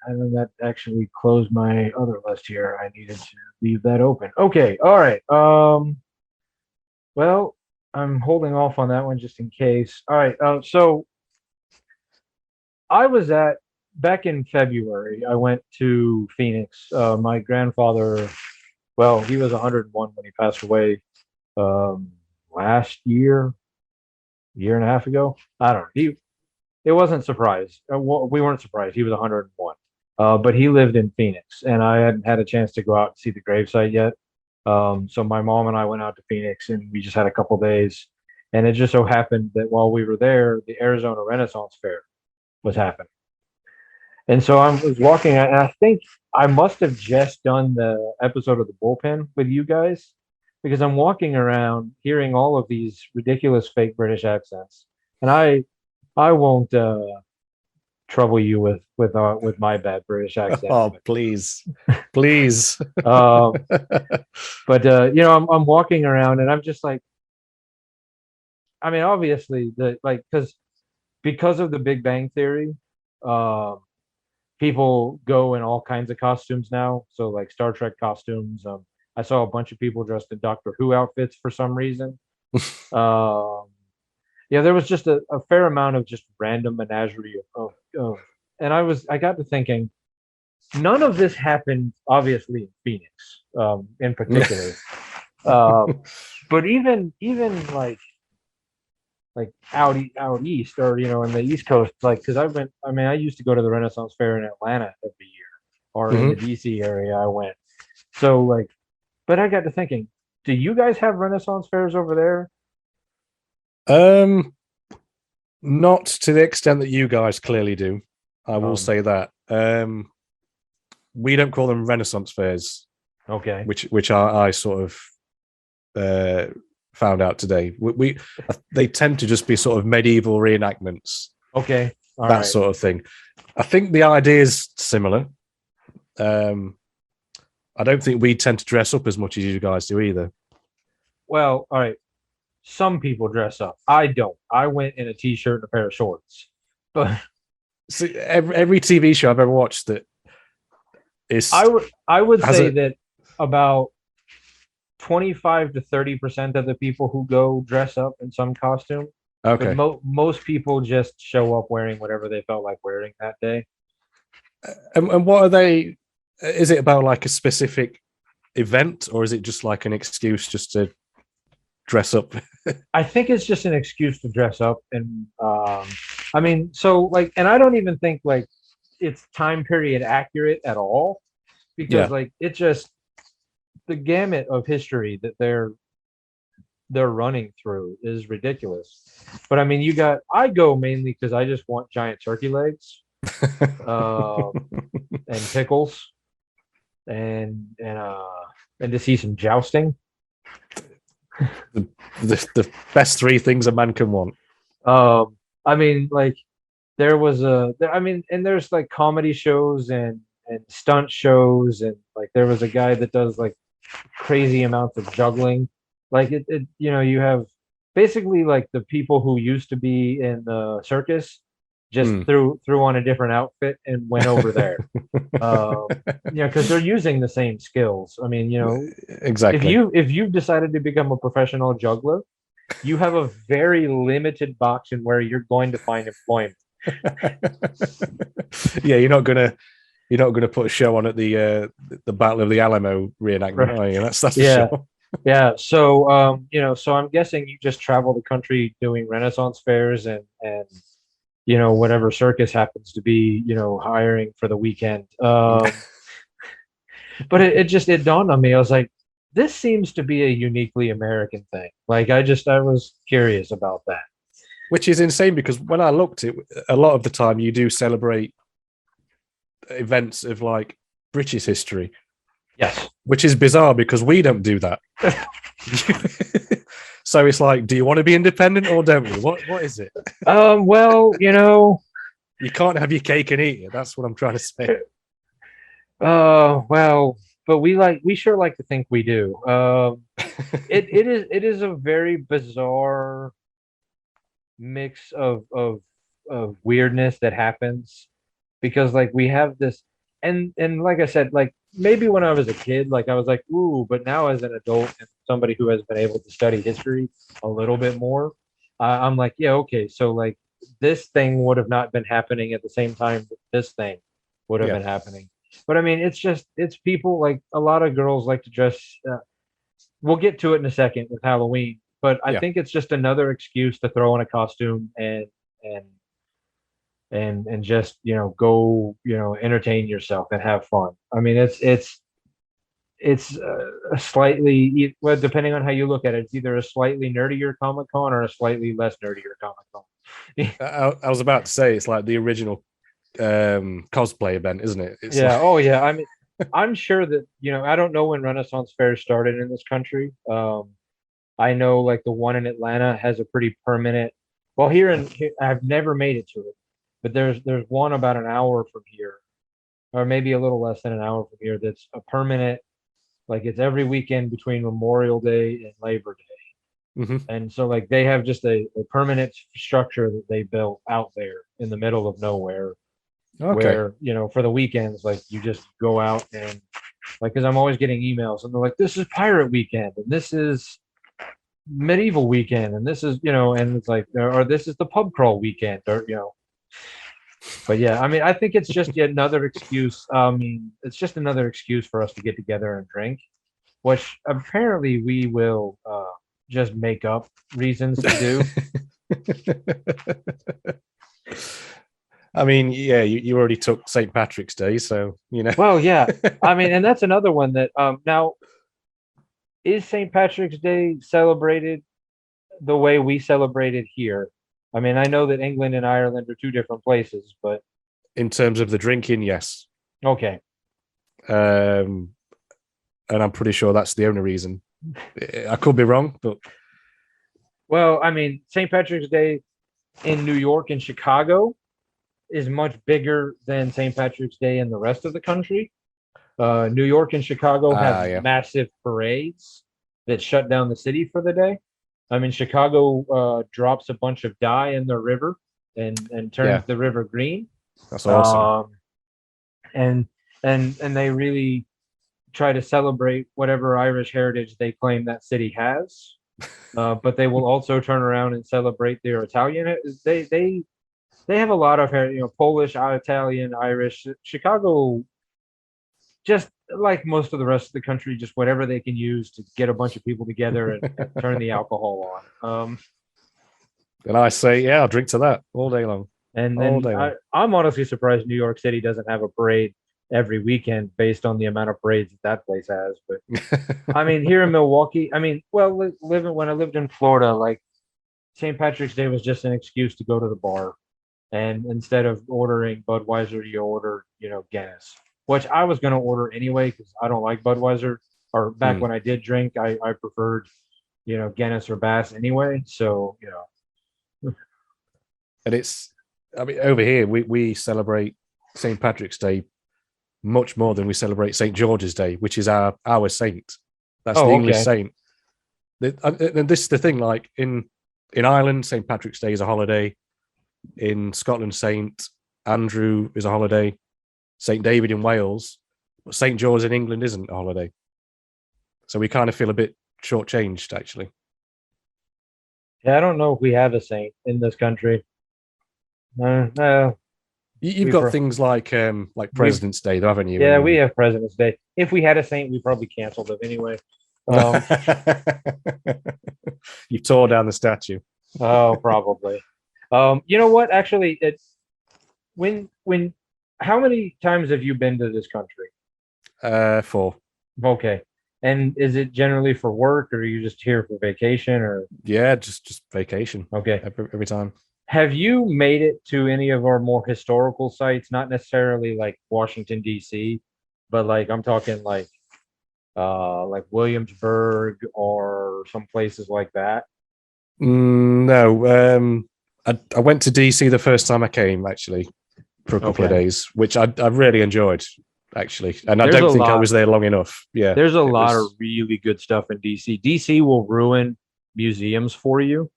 and that actually closed my other list here. I needed to leave that open. Okay, all right. Well, I'm holding off on that one just in case. All right. So I was back in February. I went to Phoenix. My grandfather, well, he was 101 when he passed away last year and a half ago. I don't know. It wasn't surprised. We weren't surprised. He was 101. But he lived in Phoenix, and I hadn't had a chance to go out and see the gravesite yet. So my mom and I went out to Phoenix, and we just had a couple days. And it just so happened that while we were there, the Arizona Renaissance Fair was happening. And so I was walking, and I think I must have just done the episode of the Bullpen with you guys, because I'm walking around hearing all of these ridiculous fake British accents, and I won't trouble you with my bad British accent. Oh, please. Please. But I'm walking around and I'm just like, I mean, obviously because of the Big Bang Theory, people go in all kinds of costumes now. So like Star Trek costumes. I saw a bunch of people dressed in Doctor Who outfits for some reason. Yeah, there was just a fair amount of just random menagerie of and I got to thinking, none of this happened obviously in Phoenix, in particular. But even like out east, or in the East Coast, like, because I used to go to the Renaissance Fair in Atlanta every year, or in the DC area I went. So like, but I got to thinking, do you guys have Renaissance fairs over there? Not to the extent that you guys clearly do. I will say that. We don't call them Renaissance fairs. Okay. Which I sort of found out today. They tend to just be sort of medieval reenactments. Okay. All that right. Sort of thing. I think the idea is similar. I don't think we tend to dress up as much as you guys do either. Well, all right. Some people dress up. I don't. I went in a t-shirt and a pair of shorts. But so every TV show I've ever watched that is, I would say that about 25 to 30% of the people who go dress up in some costume. Okay. Most people just show up wearing whatever they felt like wearing that day. And what are they? Is it about like a specific event, or is it just like an excuse just to dress up? I think it's just an excuse to dress up. And I mean, so like, and I don't even think like it's time period accurate at all, because like it just, the gamut of history that they're running through is ridiculous. But I mean, I go mainly because I just want giant turkey legs, and pickles, and to see some jousting. The best 3 things a man can want. I mean, like and there's like comedy shows and stunt shows, and like there was a guy that does like crazy amounts of juggling. Like you have basically like the people who used to be in the circus just Hmm. threw on a different outfit and went over there. Because they're using the same skills. I mean, Exactly. if you've decided to become a professional juggler, you have a very limited box in where you're going to find employment. Yeah, you're not gonna put a show on at the Battle of the Alamo reenactment, Right. are you? That's for Yeah. sure. Yeah. So, so I'm guessing you just travel the country doing Renaissance fairs and whatever circus happens to be, hiring for the weekend. But it dawned on me. I was like, this seems to be a uniquely American thing. Like, I was curious about that. Which is insane because when I looked, a lot of the time you do celebrate events of like British history, Yes. which is bizarre because we don't do that. So it's like, do you want to be independent or don't we? What is it? Well, You can't have your cake and eat it. That's what I'm trying to say. well, but we sure like to think we do. It is a very bizarre mix of weirdness that happens because like we have this and like I said, like maybe when I was a kid, like I was like, ooh, but now as an adult and somebody who has been able to study history a little bit more, I'm like, yeah, okay, so like this thing would have not been happening at the same time that this thing would have Yeah. been happening. But I mean, it's people like a lot of girls like to dress. We'll get to it in a second with Halloween, but I Yeah. think it's just another excuse to throw on a costume and and just go entertain yourself and have fun. I mean, it's a slightly well, depending on how you look at it, it's either a slightly nerdier Comic Con or a slightly less nerdier Comic Con. I was about to say it's like the original cosplay event, isn't it? It's Yeah. like, Oh, yeah. I mean, I'm sure that I don't know when Renaissance fairs started in this country. I know like the one in Atlanta has a pretty permanent. Well, here I've never made it to it, but there's one about an hour from here, or maybe a little less than an hour from here. That's a permanent. Like it's every weekend between Memorial Day and Labor Day, mhm. and so like they have just a permanent structure that they built out there in the middle of nowhere Okay. where for the weekends like you just go out and like because I'm always getting emails and they're like this is pirate weekend and this is medieval weekend and this is and it's like or this is the pub crawl weekend or but yeah, I mean I think it's just yet another excuse. I mean it's just another excuse for us to get together and drink, which apparently we will just make up reasons to do. I mean, yeah, you already took St. Patrick's Day, so Well, yeah, I mean, and that's another one that now is St. Patrick's Day celebrated the way we celebrate it here? I mean, I know that England and Ireland are two different places, but in terms of the drinking, yes. okay. And I'm pretty sure that's the only reason. I could be wrong, but Well, I mean, St. Patrick's Day in New York and Chicago is much bigger than St. Patrick's Day in the rest of the country. New York and Chicago have yeah. massive parades that shut down the city for the day. I mean, Chicago drops a bunch of dye in the river and turns the river green. That's awesome. And they really try to celebrate whatever Irish heritage they claim that city has. But they will also turn around and celebrate their Italian. They have a lot of Polish, Italian, Irish. Chicago, just like most of the rest of the country, just whatever they can use to get a bunch of people together and turn the alcohol on. And I say, yeah, I'll drink to that all day long. And then I'm honestly surprised New York City doesn't have a parade every weekend based on the amount of parades that place has. But I mean, here in Milwaukee, I mean, well, when I lived in Florida, like St. Patrick's Day was just an excuse to go to the bar. And instead of ordering Budweiser, you order, Guinness, which I was going to order anyway because I don't like Budweiser. Or back when I did drink, I preferred, Guinness or Bass anyway. So, And I mean, over here, we celebrate St. Patrick's Day much more than we celebrate St. George's Day, which is our saint. That's the English saint. And this is the thing, like in in Ireland, St. Patrick's Day is a holiday. In Scotland, St. Andrew is a holiday. St. David in Wales. But St. George in England isn't a holiday. So we kind of feel a bit shortchanged, actually. Yeah, I don't know if we have a saint in this country. You've got things like President's Day, though, haven't you? Yeah, we have President's Day. If we had a saint, we probably canceled them anyway. You tore down the statue. Oh, probably. You know what? Actually, it's when how many times have you been to this country? 4. Okay. And is it generally for work, or are you just here for vacation, or? Yeah, just vacation. Okay. Every time. Have you made it to any of our more historical sites? Not necessarily like Washington, D.C., but like I'm talking like Williamsburg or some places like that? No. I went to DC the first time I came, actually, for a couple of days, which I really enjoyed, actually. And I don't think I was there long enough. Yeah. There's a lot of really good stuff in DC. DC will ruin museums for you.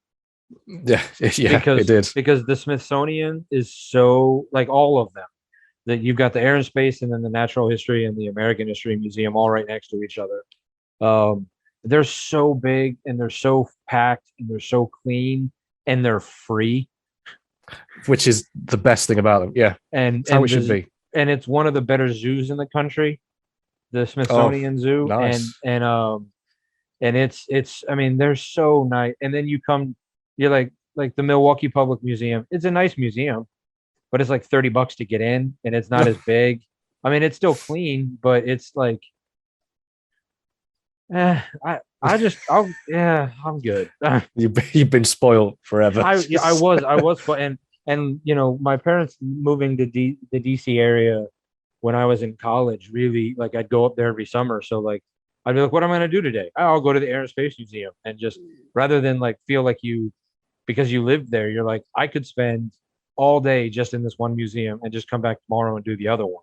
Yeah, it did. Because the Smithsonian is so, like, all of them. That you've got the Air and Space and then the Natural History and the American History Museum all right next to each other. They're so big and they're so packed and they're so clean and they're free. Which is the best thing about them. Yeah. And how it should be. And it's one of the better zoos in the country, the Smithsonian Zoo. Nice. And it's I mean, they're so nice. And then you're like the Milwaukee Public Museum. It's a nice museum, but it's like $30 to get in, and it's not as big. I mean, it's still clean, but it's like, I'm good. You've been spoiled forever. I was, and you know, my parents moving to the DC area when I was in college, really, like, I'd go up there every summer. So like, I'd be like, what am I going to do today? I'll go to the Air and Space Museum, and just rather than like feel like because you lived there, you're like, I could spend all day just in this one museum and just come back tomorrow and do the other one.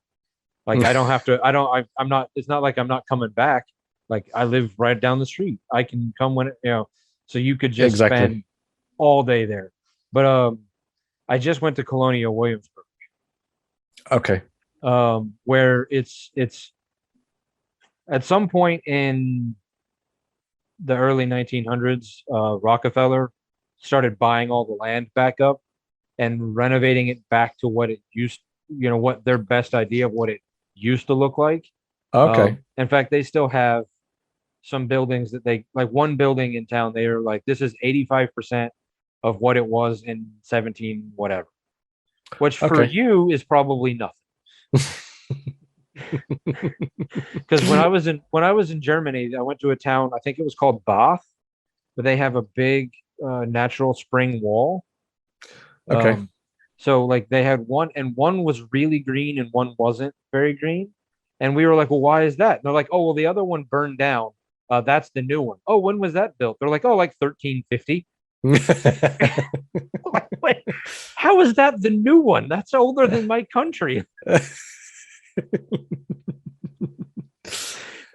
Like, I don't have to, I'm not, it's not like I'm not coming back. Like, I live right down the street. I can come when, so you could just spend all day there. But I just went to Colonial Williamsburg. Okay. Where it's at some point in the early 1900s, Rockefeller started buying all the land back up and renovating it back to what it used, what their best idea of what it used to look like. Okay. In fact, they still have some buildings that they like. One building in town, they are like, this is 85% of what it was in 17 whatever, which for you is probably nothing. Because when I was in Germany, I went to a town, I think it was called Bath, but they have a big natural spring wall. Okay. So like they had one, and one was really green and one wasn't very green. And we were like, well, why is that? And they're like, oh, well, the other one burned down. That's the new one. Oh, when was that built? They're like, oh, like 1350. Wait, how is that the new one? That's older than my country.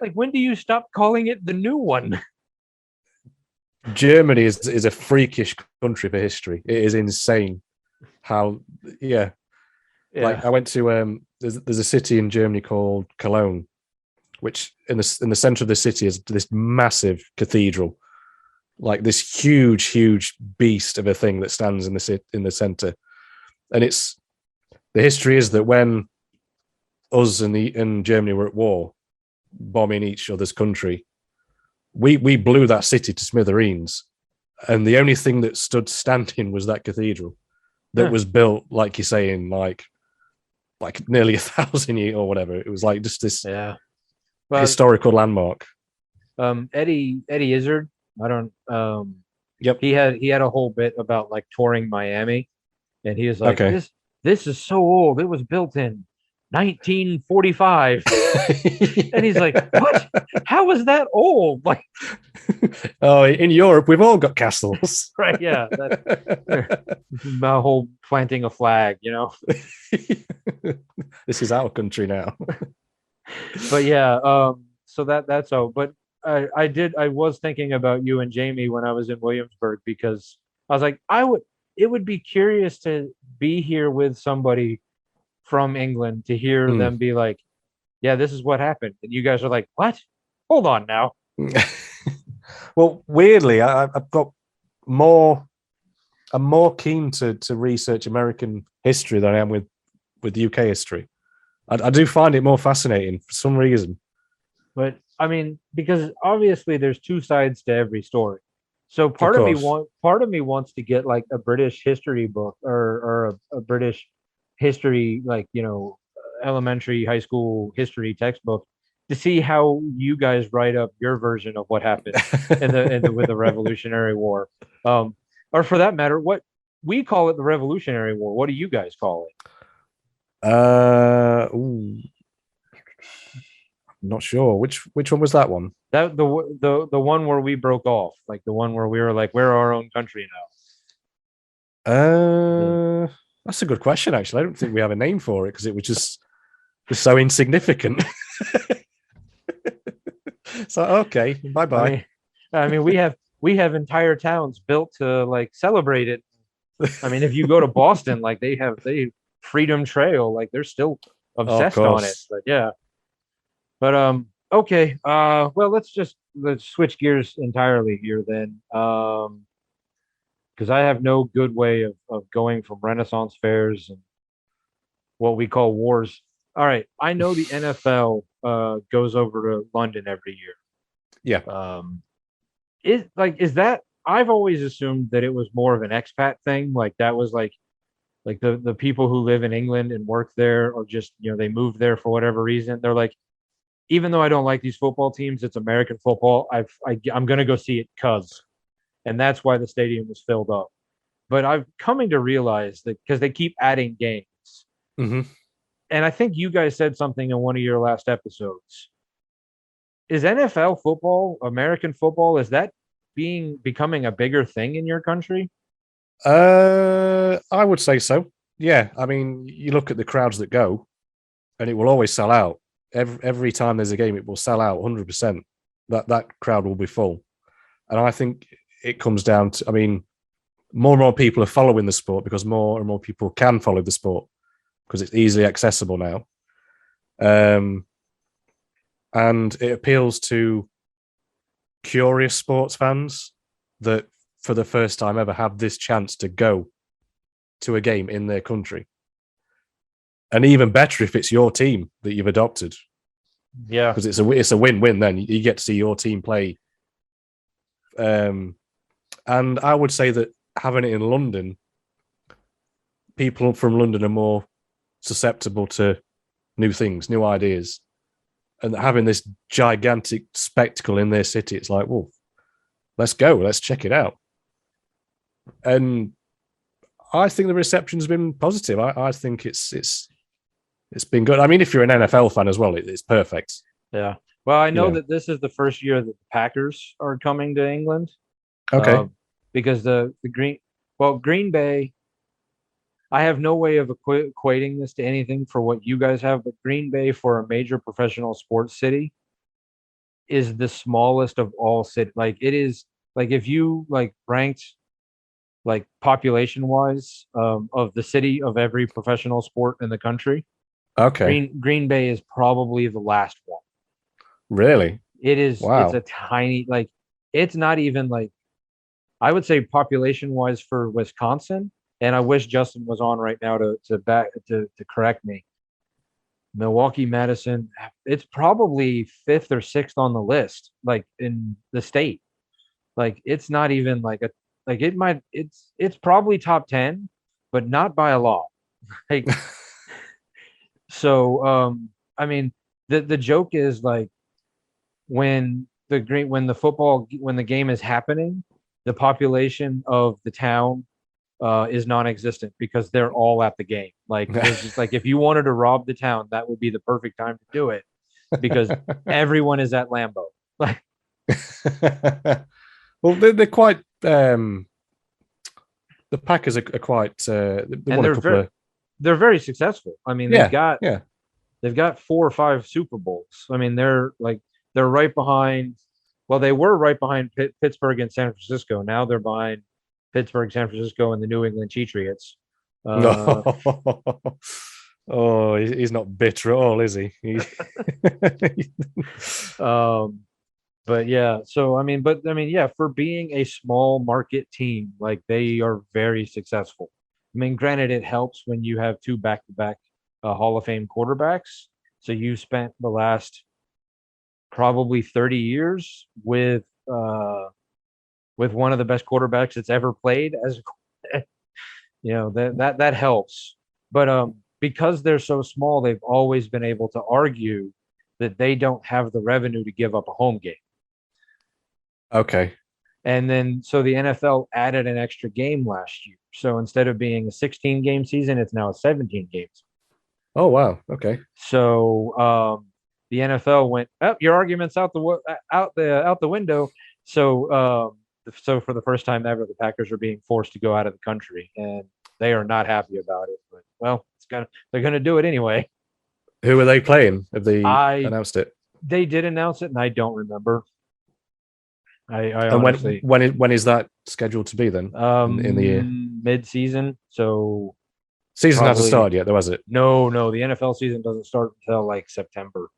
Like, when do you stop calling it the new one? Germany is a freakish country for history. It is insane how, yeah. Like, I went to there's a city in Germany called Cologne, which in the center of the city is this massive cathedral, like this huge beast of a thing that stands in the center. And the history is that when us and Germany were at war, bombing each other's country, we blew that city to smithereens, and the only thing that stood standing was that cathedral that was built, like you're saying, like nearly 1,000 years or whatever. It was like just this historical landmark. Eddie Izzard, I don't. Yep. He had a whole bit about like touring Miami, and he was like, this is so old. It was built in 1945. And he's like, what? How is that old? Like, oh, in Europe we've all got castles. Right? Yeah. My whole planting a flag, This is our country now. But yeah, so that's all. But I was thinking about you and Jamie when I was in Williamsburg, because I was like, it would be curious to be here with somebody from England to hear Hmm. them be like, yeah, this is what happened. And you guys are like, what? Hold on now. Well, weirdly, I've got more. I'm more keen to research American history than I am with UK history. I do find it more fascinating for some reason. But I mean, because obviously there's two sides to every story. So Of course. part of me wants to get like a British history book or a British history, like, elementary, high school history textbook to see how you guys write up your version of what happened in the with the Revolutionary War. Um, or for that matter, what we call it the Revolutionary War. What do you guys call it? Ooh, not sure which one was that one. That the one where we broke off, like the one where we were like, we're our own country now. That's a good question. Actually, I don't think we have a name for it because it was just so insignificant. So okay, bye I bye. mean, we have entire towns built to like celebrate it. I mean, if you go to Boston, like they Freedom Trail, like they're still Oh, of obsessed on it. course. But yeah, but okay. Well, let's switch gears entirely here then. Because I have no good way of going from Renaissance fairs and what we call wars. All right, I know the NFL goes over to London every year. Yeah. Is that I've always assumed that it was more of an expat thing. Like that was like the people who live in England and work there, or just they moved there for whatever reason. They're like, even though I don't like these football teams, it's American football. I'm gonna go see it and that's why the stadium was filled up. But I'm coming to realize that because they keep adding games, Hmm. and I think you guys said something in one of your last episodes. Is NFL football, American football, is that becoming a bigger thing in your country? I would say so. Yeah. I mean, you look at the crowds that go, and it will always sell out. Every time there's a game, it will sell out 100%. That crowd will be full. And I think it comes down to, I mean, more and more people are following the sport because more and more people can follow the sport because it's easily accessible now. Um, and it appeals to curious sports fans that for the first time ever have this chance to go to a game in their country. And even better if it's your team that you've adopted, Yeah. because it's a win-win. Then you get to see your team play. And I would say that having it in London, people from London are more susceptible to new things, new ideas, and having this gigantic spectacle in their city, it's like, well, let's go, let's check it out. And I think the reception's been positive. I think it's been good. I mean, if you're an NFL fan as well, it's perfect. Yeah. Well, I know Yeah. that this is the first year that the Packers are coming to England. Okay. Because Green Bay, I have no way of equating this to anything for what you guys have, but Green Bay for a major professional sports city is the smallest of all cities. Like it is like if you like ranked like population wise of the city of every professional sport in the country, Okay. Green Bay is probably the last one. Really? It's a Wow. tiny like it's not even like I would say population wise for Wisconsin, and I wish Justin was on right now to correct me. Milwaukee, Madison, it's probably fifth or sixth on the list, like in the state. Like it's not even like a like it might it's probably top 10, but not by a lot. Like so I mean the joke is like when the game is happening, the population of the town is non-existent because they're all at the game. Like there's just like if you wanted to rob the town, that would be the perfect time to do it because everyone is at Lambeau. Like Well, they're quite. The Packers are quite. They and won a couple of. they're very successful. I mean, Yeah, yeah. they've got 4 or 5 Super Bowls. I mean, they're right behind. Well, they were right behind Pittsburgh and San Francisco. Now they're behind Pittsburgh, San Francisco, and the New England Patriots. No. Oh, he's not bitter at all, is he? Um, but yeah, so yeah, for being a small market team, like they are very successful. I mean, granted, it helps when you have two back-to-back Hall of Fame quarterbacks. So you spent the last probably 30 years with one of the best quarterbacks that's ever played as that helps. But because they're so small, they've always been able to argue that they don't have the revenue to give up a home game. Okay. And then so the NFL added an extra game last year. So instead of being a 16 game season, it's now a 17 games. Oh wow. Okay. So the NFL went, oh, your argument's out the window. So for the first time ever, the Packers are being forced to go out of the country, and they are not happy about it. But well, they're gonna do it anyway. Who are they playing? Have they announced it? They did announce it, and I don't remember. I And honestly, when is that scheduled to be then? In the year? Mid-season. So Season hasn't started yet, though, has it? No, the NFL season doesn't start until like September.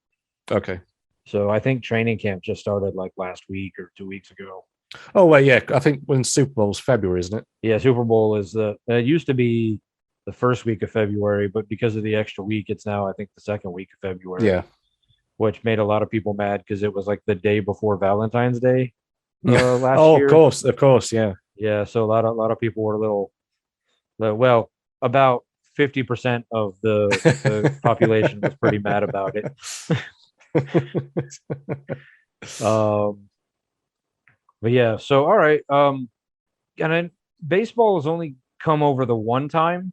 Okay. So I think training camp just started like last week or 2 weeks ago. Oh well, yeah. I think when Super Bowl's February, isn't it? Yeah, Super Bowl is it used to be the first week of February, but because of the extra week, it's now I think the second week of February. Yeah. Which made a lot of people mad because it was like the day before Valentine's Day last year. Of course, yeah. Yeah, so a lot of people were a little well, about 50% of the population was pretty mad about it. But yeah, so all right. And then baseball has only come over the one time.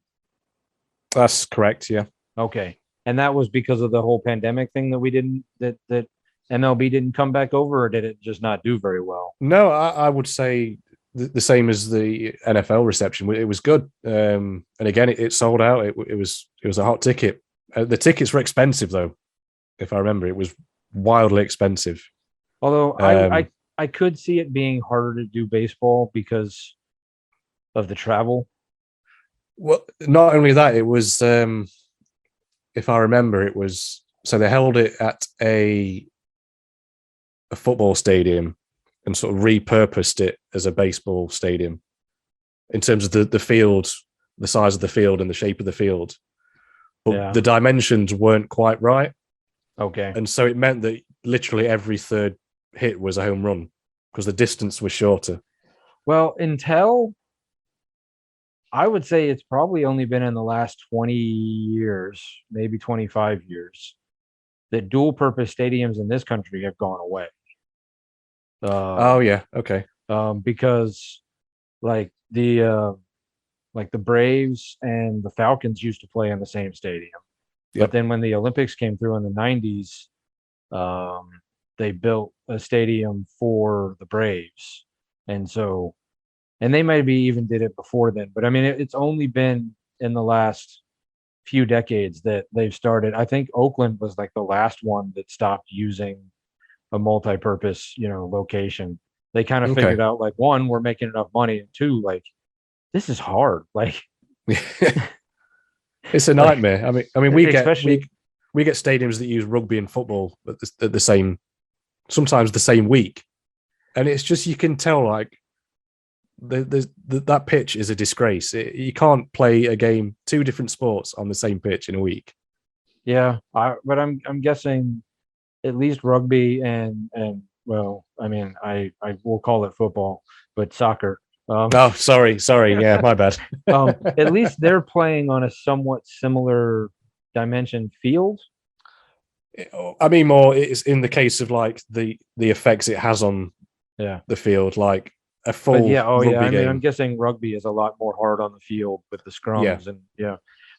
That's correct, yeah. Okay. And that was because of the whole pandemic thing that MLB didn't come back over, or did it just not do very well? No, I would say the same as the NFL reception. It was good, and again, it sold out. It was a hot ticket. The tickets were expensive, though. If I remember, it was wildly expensive. Although I could see it being harder to do baseball because of the travel. Well, not only that, it was. If I remember, it was so they held it at a football stadium and sort of repurposed it as a baseball stadium in terms of the field, the size of the field and the shape of the field. But the dimensions weren't quite right. Okay. And so it meant that literally every third hit was a home run because the distance was shorter. Well, I would say it's probably only been in the last 20 years, maybe 25 years, that dual purpose stadiums in this country have gone away. Oh yeah, okay. Because like the Braves and the Falcons used to play in the same stadium. Yep. But then when the Olympics came through in the 90s, they built a stadium for the Braves. And they maybe even did it before then. But I mean, it's only been in the last few decades that they've started. I think Oakland was like the last one that stopped using a multi-purpose, location. They kind of figured out like, one, we're making enough money, and two, like, this is hard. Like, it's a nightmare. I mean, we get stadiums that use rugby and football at the same, sometimes the same week, and it's just you can tell like that pitch is a disgrace. You can't play a game, two different sports on the same pitch in a week. Yeah, but I'm guessing at least rugby and well, I mean, I will call it football, but soccer. Sorry. Yeah, my bad. At least they're playing on a somewhat similar dimension field. I mean, more it's in the case of like the effects it has on the field, like a full rugby game. I mean, I'm guessing rugby is a lot more hard on the field with the scrums and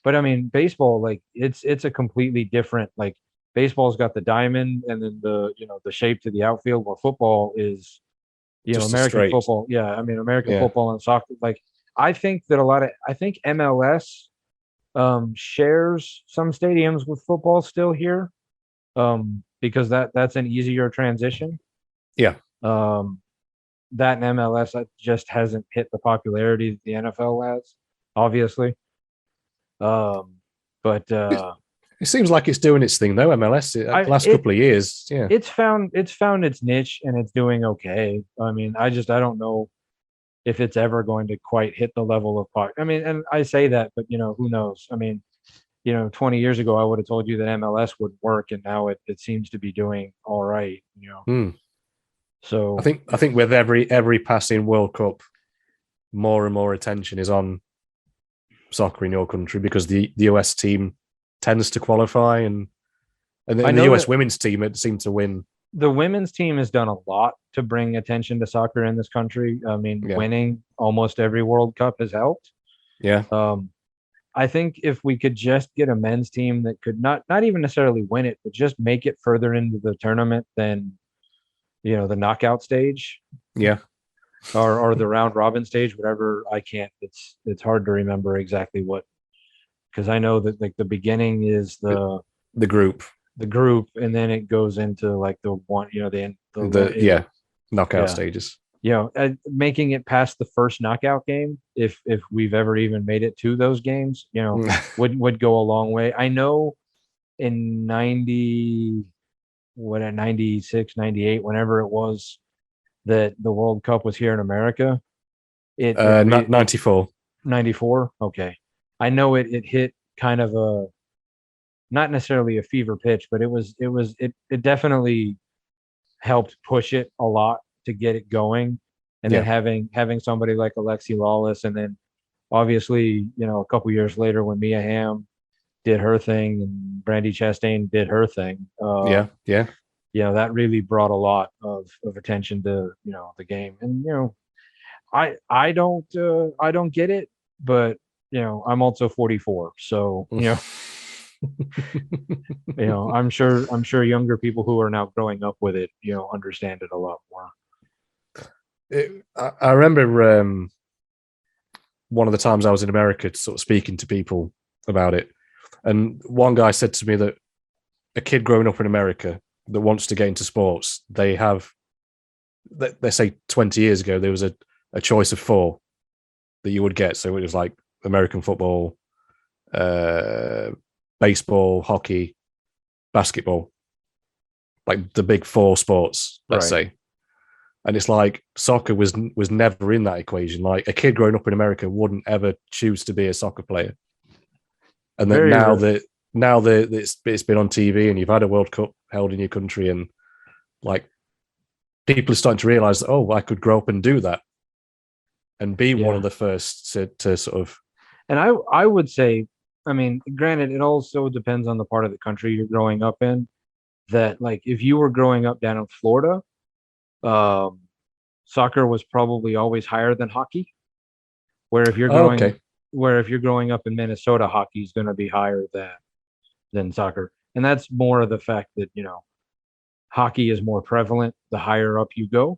But I mean, baseball, like it's a completely different, like baseball's got the diamond and then the shape to the outfield, where football is just American football. Yeah, I mean, American football and soccer. Like I think MLS shares some stadiums with football still here, because that's an easier transition. Yeah. that in MLS just hasn't hit the popularity that the NFL has, obviously. But It seems like it's doing its thing though. MLS the last couple of years, yeah. it's found its niche and it's doing okay. I mean, I don't know if it's ever going to quite hit the level of I mean, and I say that, but who knows? I mean, 20 years ago, I would have told you that MLS would work, and now it seems to be doing all right. So I think with every passing World Cup, more and more attention is on soccer in your country because the US team tends to qualify, and the US women's team it seemed to win. The women's team has done a lot to bring attention to soccer in this country. I mean, winning almost every World Cup has helped. Yeah. I think if we could just get a men's team that could not even necessarily win it, but just make it further into the tournament than, the knockout stage. Yeah. Or the round robin stage, whatever. I can't. It's hard to remember exactly what, because I know that like the beginning is the group, and then it goes into like the one, knockout stages. Making it past the first knockout game, if we've ever even made it to those games, would go a long way. I know in 96, 98, whenever it was that the World Cup was here in America, 94. 94. Okay. I know it hit kind of a, not necessarily a fever pitch, but it definitely helped push it a lot to get it going. And then having somebody like Alexi Lawless, and then obviously, a couple years later when Mia Hamm did her thing and Brandy Chastain did her thing. That really brought a lot of attention to, the game. And, I don't get it, but, I'm also 44. So, I'm sure younger people who are now growing up with it, understand it a lot more. I remember one of the times I was in America sort of speaking to people about it. And one guy said to me that a kid growing up in America that wants to get into sports, they say 20 years ago, there was a choice of 4 that you would get. So it was like American football, baseball, hockey, basketball, like the big 4 sports, let's say. And it's like soccer was never in that equation. Like a kid growing up in America wouldn't ever choose to be a soccer player. And then now that it's been on TV and you've had a World Cup held in your country, and like people are starting to realize that, I could grow up and do that and be one of the first to sort of. And I would say, I mean, granted, it also depends on the part of the country you're growing up in. That like if you were growing up down in Florida, soccer was probably always higher than hockey. Where if you're growing up in Minnesota, hockey is going to be higher than soccer. And that's more of the fact that, hockey is more prevalent the higher up you go.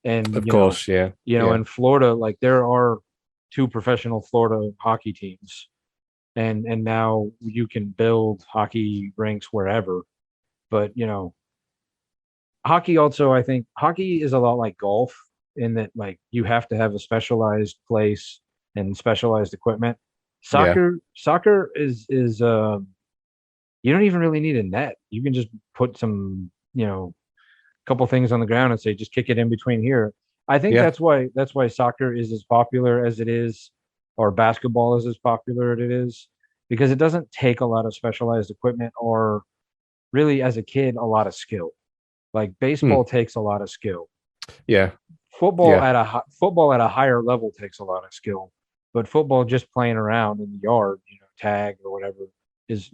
And of course, in Florida, like there are 2 professional Florida hockey teams. And now you can build hockey rinks wherever. But, hockey also, I think hockey is a lot like golf in that like you have to have a specialized place and specialized equipment. Soccer is you don't even really need a net. You can just put some, couple things on the ground and say, just kick it in between here. I think that's why soccer is as popular as it is, or basketball is as popular as it is, because it doesn't take a lot of specialized equipment or really as a kid, a lot of skill. Like baseball takes a lot of skill. Yeah. Football at a higher level takes a lot of skill, but football just playing around in the yard, tag or whatever is,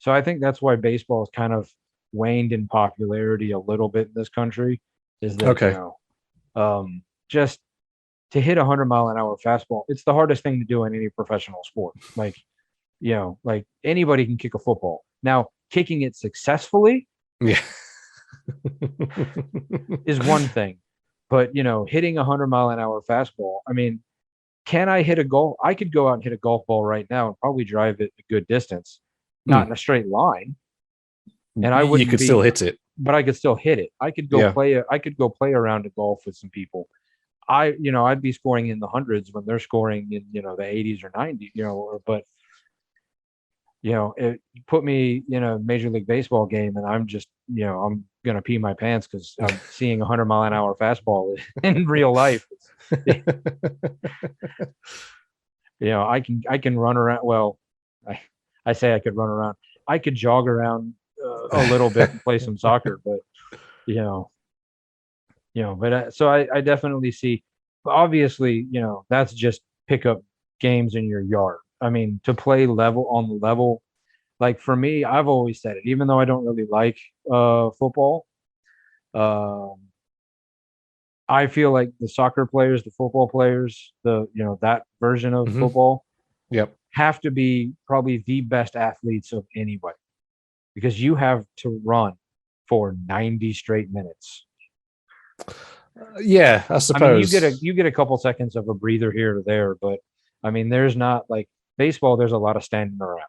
so I think that's why baseball has kind of waned in popularity a little bit in this country, is that, just to hit 100-mile-an-hour fastball, it's the hardest thing to do in any professional sport. Like, like anybody can kick a football. Now, kicking it successfully is one thing, but hitting 100-mile-an-hour fastball, I mean, can I hit a golf? I could go out and hit a golf ball right now and probably drive it a good distance, not in a straight line. And I wouldn't. You could still hit it. but I could still hit it. I could go Yeah. play. I could go play around a golf with some people. I'd be scoring in the hundreds when they're scoring in, the 80s or 90s. But it put me in a Major League Baseball game, and I'm just, I'm gonna pee my pants because I'm seeing 100-mile-an-hour fastball in real life. I can run around. Well, I say I could run around. I could jog around a little bit and play some soccer, but so I definitely see. But obviously, that's just pick up games in your yard. I mean, to play level on the level, like for me, I've always said it, even though I don't really like football. Um, I feel like the soccer players, the football players, that version of Mhm. football Yep. have to be probably the best athletes of anybody because you have to run for 90 straight minutes. Yeah, I I mean, suppose. you get a couple seconds of a breather here or there, but I mean, there's not like baseball. There's a lot of standing around.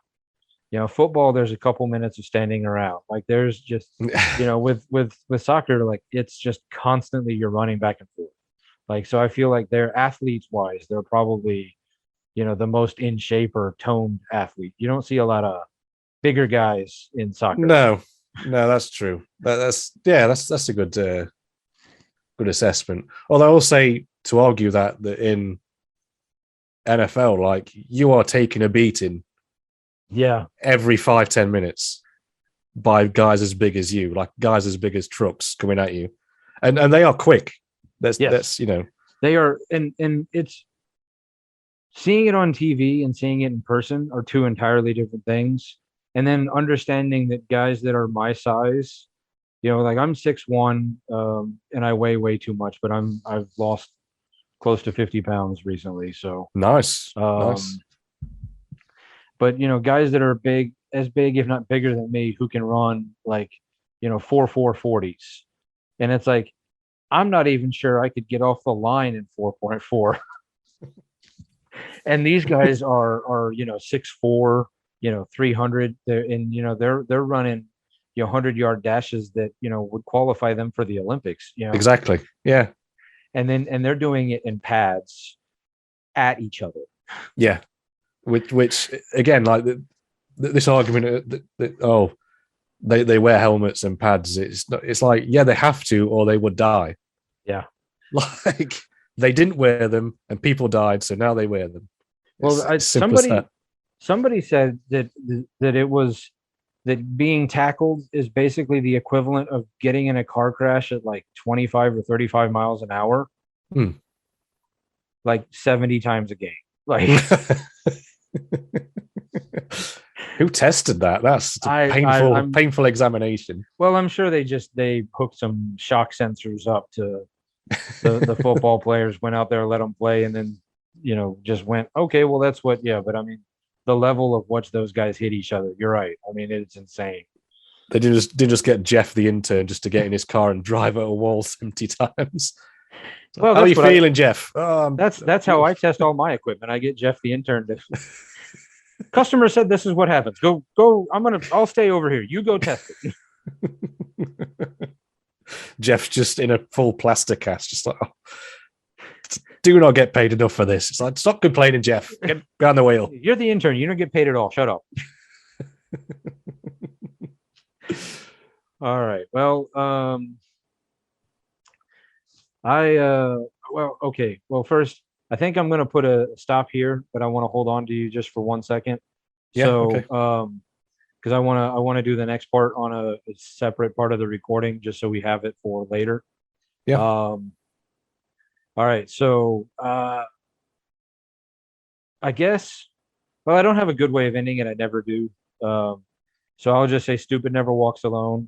Football. There's a couple minutes of standing around. Like there's just with soccer, like it's just constantly you're running back and forth. Like so, I feel like they're athletes wise, they're probably the most in shape or toned athlete. You don't see a lot of bigger guys in soccer. No, no, that's true. That's a good assessment. Although I will say to argue that in NFL, like you are taking a beating Yeah. every 5-10 minutes by guys as big as you, like guys as big as trucks coming at you, and they are quick. That's Yes. that's. They are, and it's seeing it on TV and seeing it in person are two entirely different things. And then understanding that guys that are my size, like I'm 6'1", and I weigh way too much, but I've lost close to 50 pounds recently. So, Nice, um, nice. but guys that are as big, if not bigger than me, who can run like, 4.40s. And it's like, I'm not even sure I could get off the line in 4.4. And these guys are 6'4", 300. They're running 100-yard dashes that would qualify them for the Olympics. Exactly. Yeah. And they're doing it in pads at each other. Yeah. Which again, like this argument that they wear helmets and pads. It's like, yeah, they have to, or they would die. Yeah. Like they didn't wear them, and people died, so now they wear them. Well, It's simple as that. somebody said that it was that being tackled is basically the equivalent of getting in a car crash at like 25 or 35 miles an hour, like 70 times a game. Like, who tested that? That's a painful examination. Well, I'm sure they hooked some shock sensors up to the football players, went out there, let them play, and then just went, okay, well that's what. Yeah, but I mean, the level of which those guys hit each other, you're right. I mean, it's insane. They did just get Jeff the intern just to get in his car and drive at a wall 70 times. Well, how are you feeling, Jeff? That's how I test all my equipment. I get Jeff the intern to. Customer said this is what happens. Go. I'll stay over here. You go test it. Jeff's just in a full plastic cast, just like, do not get paid enough for this. It's like, stop complaining, Jeff. Get behind the wheel. You're the intern. You don't get paid at all. Shut up. All right. Well, okay. Well, first, I think I'm going to put a stop here, but I want to hold on to you just for 1 second. Yeah, so, okay. Because I want to do the next part on a separate part of the recording, just so we have it for later. Yeah. All right. So, I guess. Well, I don't have a good way of ending it. I never do. So I'll just say, stupid never walks alone.